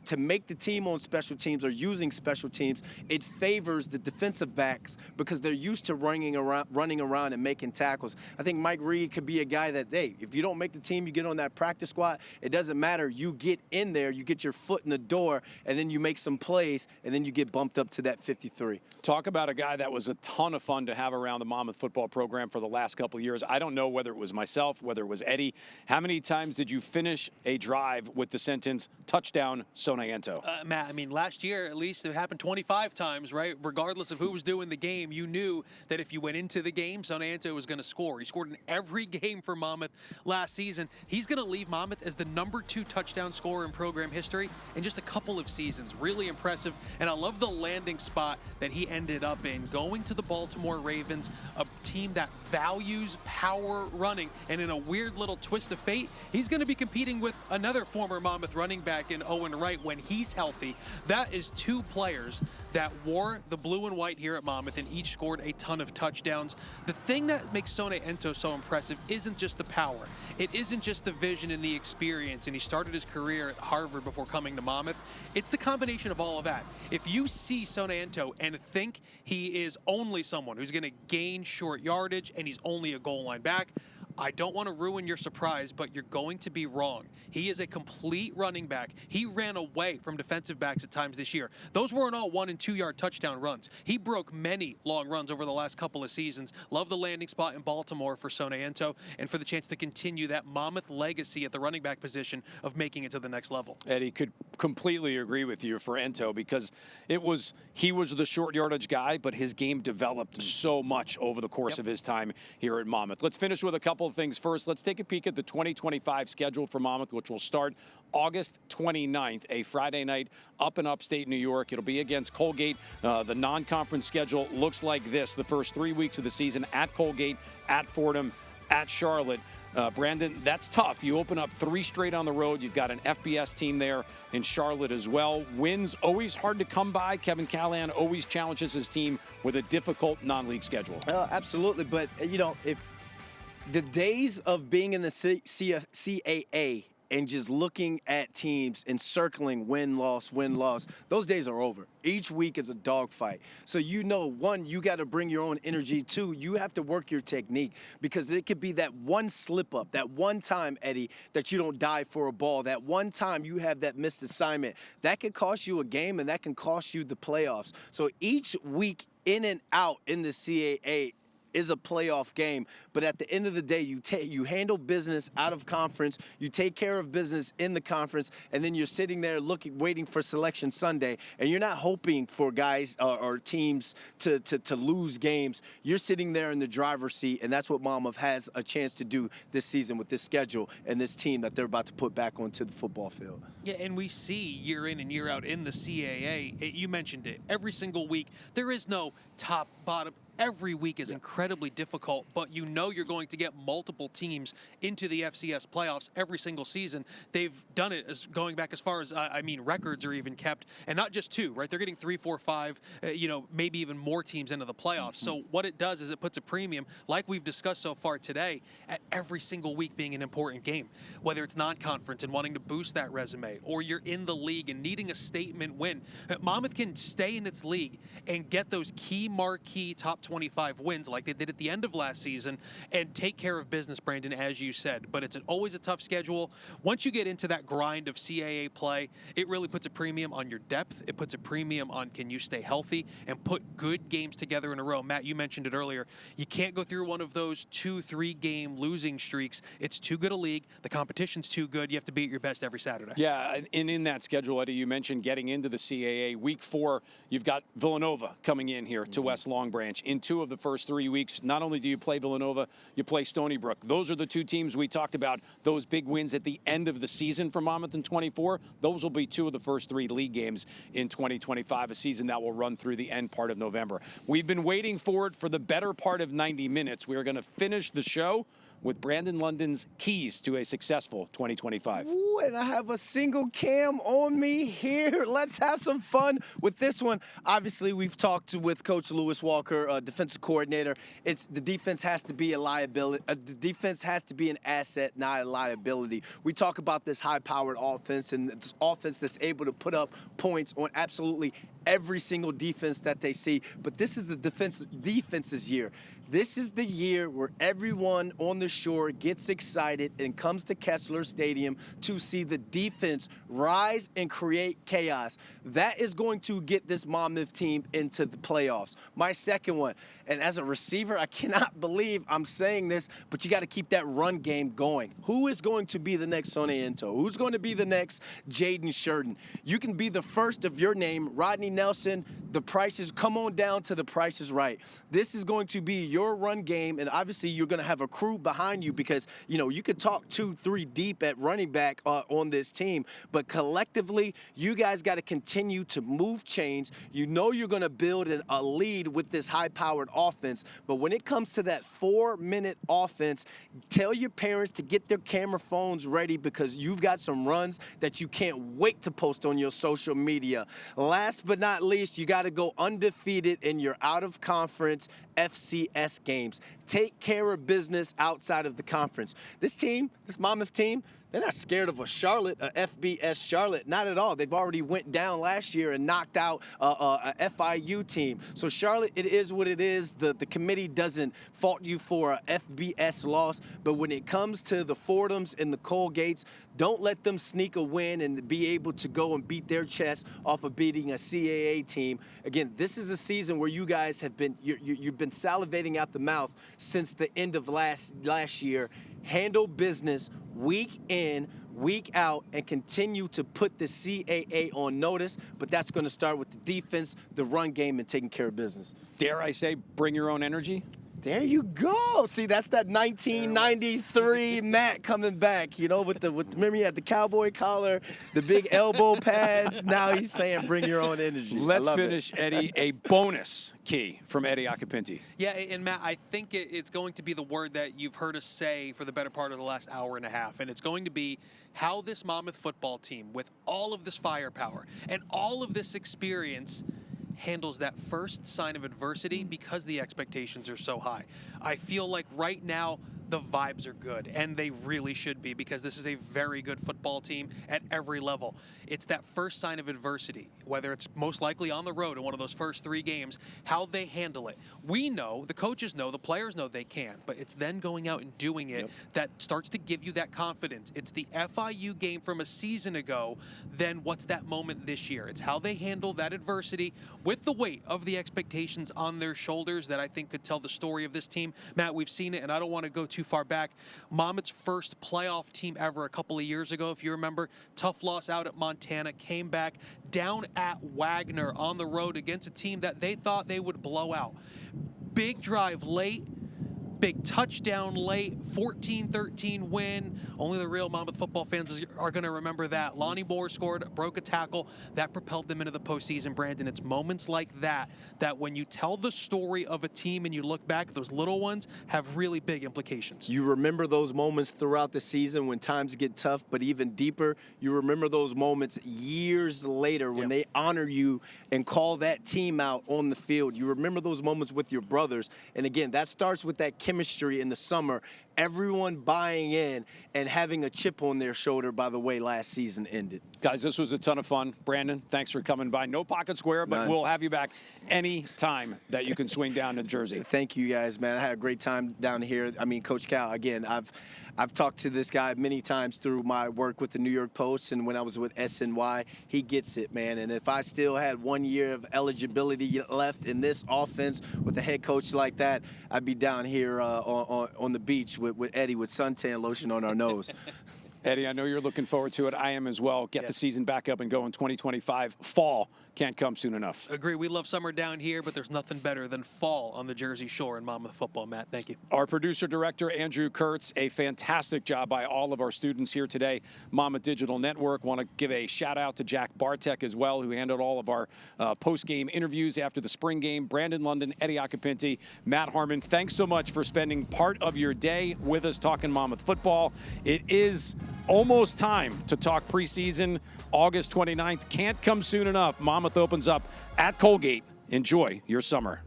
to make the team on special teams or using special teams, it favors the defensive backs because they're used to running around and making tackles. I think Mike Reed could be a guy that, hey, if you don't make the team, you get on that practice squad, it doesn't matter. You get in there, you get your foot in the door, and then you make some plays, and then you get bumped up to that 53. Talk about a guy that was a ton of fun to have around the Monmouth football program for the last couple of years. I don't know whether it was myself, whether it was Eddie. How many times did you finish a drive with the sentence, touchdown, Sonaento? Matt, I mean, last year, at least, it happened 25 times, right? Regardless of who was doing the game, you knew that if you went into the game, Sonaento was going to score. He scored in every game for Monmouth last season. He's going to leave Monmouth as the #2 touchdown scorer in program history in just a couple of seasons. Really impressive. And I love the landing spot that he ended up in, going to the Baltimore Ravens, a team that values power running. And in a weird little twist of fate, he's going to be competing with another former Monmouth running back in Owen Wright when he's healthy. That is two players that wore the blue and white here at Monmouth and each scored a ton of touchdowns. The thing that makes Sonaento so impressive isn't just the power. It isn't just the vision and the experience, and he started his career at Harvard before coming to Monmouth. It's the combination of all of that. If you see Sonaento and think he is only someone who's going to gain short yardage and he's only a goal line back, I don't want to ruin your surprise, but you're going to be wrong. He is a complete running back. He ran away from defensive backs at times this year. Those weren't all 1- and 2-yard touchdown runs. He broke many long runs over the last couple of seasons. Love the landing spot in Baltimore for Sonaento and for the chance to continue that Monmouth legacy at the running back position of making it to the next level. Eddie, could completely agree with you for Ento because he was the short yardage guy, but his game developed so much over the course of his time here at Monmouth. Let's finish with a couple of things first. Let's take a peek at the 2025 schedule for Monmouth, which will start August 29th, a Friday night up in upstate New York. It'll be against Colgate. The non-conference schedule looks like this. The first 3 weeks of the season at Colgate, at Fordham, at Charlotte. Brandon, that's tough. You open up 3 straight on the road. You've got an FBS team there in Charlotte as well. Wins always hard to come by. Kevin Callahan always challenges his team with a difficult non-league schedule. Absolutely, but if the days of being in the CAA and just looking at teams and circling win-loss, those days are over. Each week is a dogfight. So one, you got to bring your own energy. 2, you have to work your technique because it could be that one slip-up, that one time, Eddie, that you don't dive for a ball, that one time you have that missed assignment. That could cost you a game and that can cost you the playoffs. So each week in and out in the CAA, is a playoff game. But at the end of the day, you handle business out of conference, you take care of business in the conference, and then you're sitting there waiting for Selection Sunday, and you're not hoping for guys or teams to lose games. You're sitting there in the driver's seat, and that's what Monmouth has a chance to do this season with this schedule and this team that they're about to put back onto the football field. Yeah, and we see year in and year out in the CAA, you mentioned it, every single week, there is no top, bottom. Every week is incredibly difficult, but you know you're going to get multiple teams into the FCS playoffs every single season. They've done it as going back as far as, records are even kept, and not just 2, right? They're getting 3, 4, 5, maybe even more teams into the playoffs. So what it does is it puts a premium, like we've discussed so far today, at every single week being an important game, whether it's non-conference and wanting to boost that resume, or you're in the league and needing a statement win. Monmouth can stay in its league and get those key marquee top 25 wins like they did at the end of last season and take care of business, Brandon, as you said. But it's always a tough schedule. Once you get into that grind of CAA play, it really puts a premium on your depth. It puts a premium on can you stay healthy and put good games together in a row. Matt, you mentioned it earlier. You can't go through one of those 2-3 game losing streaks. It's too good a league. The competition's too good. You have to be at your best every Saturday. Yeah, and in that schedule, Eddie, you mentioned getting into the CAA. Week 4, you've got Villanova coming in here to West Long Branch. In 2 of the first 3 weeks, not only do you play Villanova, you play Stony Brook. Those are the 2 teams we talked about, those big wins at the end of the season for Monmouth in 24. Those will be 2 of the first 3 league games in 2025, a season that will run through the end part of November. We've been waiting for it for the better part of 90 minutes. We are going to finish the show with Brandon London's keys to a successful 2025. Ooh, and I have a single cam on me here. Let's have some fun with this one. Obviously, we've talked with Coach Lewis Walker, defensive coordinator. The defense has to be a liability. The defense has to be an asset, not a liability. We talk about this high-powered offense and this offense that's able to put up points on absolutely every single defense that they see. But this is the defense's year. This is the year where everyone on the shore gets excited and comes to Kessler Stadium to see the defense rise and create chaos. That is going to get this Monmouth team into the playoffs. My second one, and as a receiver, I cannot believe I'm saying this, but you got to keep that run game going. Who is going to be the next Sonny Into? Who's going to be the next Jaden Sheridan? You can be the first of your name, Rodney Nelson. Come on down to the Price is Right. This is going to be your run game, and obviously you're going to have a crew behind you because, you could talk 2-3 deep at running back on this team, but collectively, you guys got to continue to move chains. You know you're going to build a lead with this high-powered offense, but when it comes to that 4-minute offense, tell your parents to get their camera phones ready because you've got some runs that you can't wait to post on your social media. Last but not least, you got to go undefeated in your out-of-conference FCS games. Take care of business outside of the conference. This Monmouth team, they're not scared of a FBS Charlotte, not at all. They've already went down last year and knocked out a FIU team. So Charlotte, it is what it is. The committee doesn't fault you for a FBS loss, but when it comes to the Fordhams and the Colgates, don't let them sneak a win and be able to go and beat their chest off of beating a CAA team. Again, this is a season where you guys have been you've been salivating out the mouth since the end of last year. Handle business week in, week out, and continue to put the CAA on notice. But that's going to start with the defense, the run game, and taking care of business. Dare I say, bring your own energy? There you go. See, that's that 1993 Matt coming back, remember he had the cowboy collar, the big elbow pads. Now he's saying bring your own energy. Let's finish, Eddie, a bonus key from Eddie Acapinti. Yeah, and Matt, I think it's going to be the word that you've heard us say for the better part of the last hour and a half, and it's going to be how this Monmouth football team, with all of this firepower and all of this experience, handles that first sign of adversity because the expectations are so high. I feel like right now the vibes are good, and they really should be, because this is a very good football team at every level. It's that first sign of adversity, whether it's most likely on the road in one of those first 3 games, how they handle it. We know, the coaches know, the players know they can, but it's then going out and doing it that starts to give you that confidence. It's the FIU game from a season ago, then what's that moment this year? It's how they handle that adversity with the weight of the expectations on their shoulders that I think could tell the story of this team. Matt, we've seen it, and I don't want to go too far back. Monmouth's first playoff team ever a couple of years ago, if you remember, tough loss out at Montana, came back down at Wagner on the road against a team that they thought they would blow out. Big drive late, big touchdown late, 14-13 win. Only the real Monmouth football fans are going to remember that. Lonnie Moore scored, broke a tackle. That propelled them into the postseason, Brandon. It's moments like that that when you tell the story of a team and you look back, those little ones have really big implications. You remember those moments throughout the season when times get tough, but even deeper, you remember those moments years later when they honor you and call that team out on the field. You remember those moments with your brothers. And again, that starts with that chemistry in the summer, everyone buying in and having a chip on their shoulder by the way last season ended. Guys, this was a ton of fun. Brandon, thanks for coming by. No Pocket Square, but we'll have you back any time that you can swing down to Jersey. Thank you, guys, man. I had a great time down here. I mean, Coach Cal, again, I've talked to this guy many times through my work with the New York Post and when I was with SNY. He gets it, man. And if I still had 1 year of eligibility left in this offense with a head coach like that, I'd be down here on the beach with Eddie with suntan lotion on our nose. Eddie, I know you're looking forward to it. I am as well. Get the season back up and go in 2025. Fall can't come soon enough. Agree. We love summer down here, but there's nothing better than fall on the Jersey Shore in Monmouth football. Matt, thank you. Our producer-director, Andrew Kurtz, a fantastic job by all of our students here today. Monmouth Digital Network. Want to give a shout-out to Jack Bartek as well, who handled all of our post-game interviews after the spring game. Brandon London, Eddie Acapinti, Matt Harmon, thanks so much for spending part of your day with us talking Monmouth football. It is almost time to talk preseason. August 29th can't come soon enough. Monmouth opens up at Colgate. Enjoy your summer.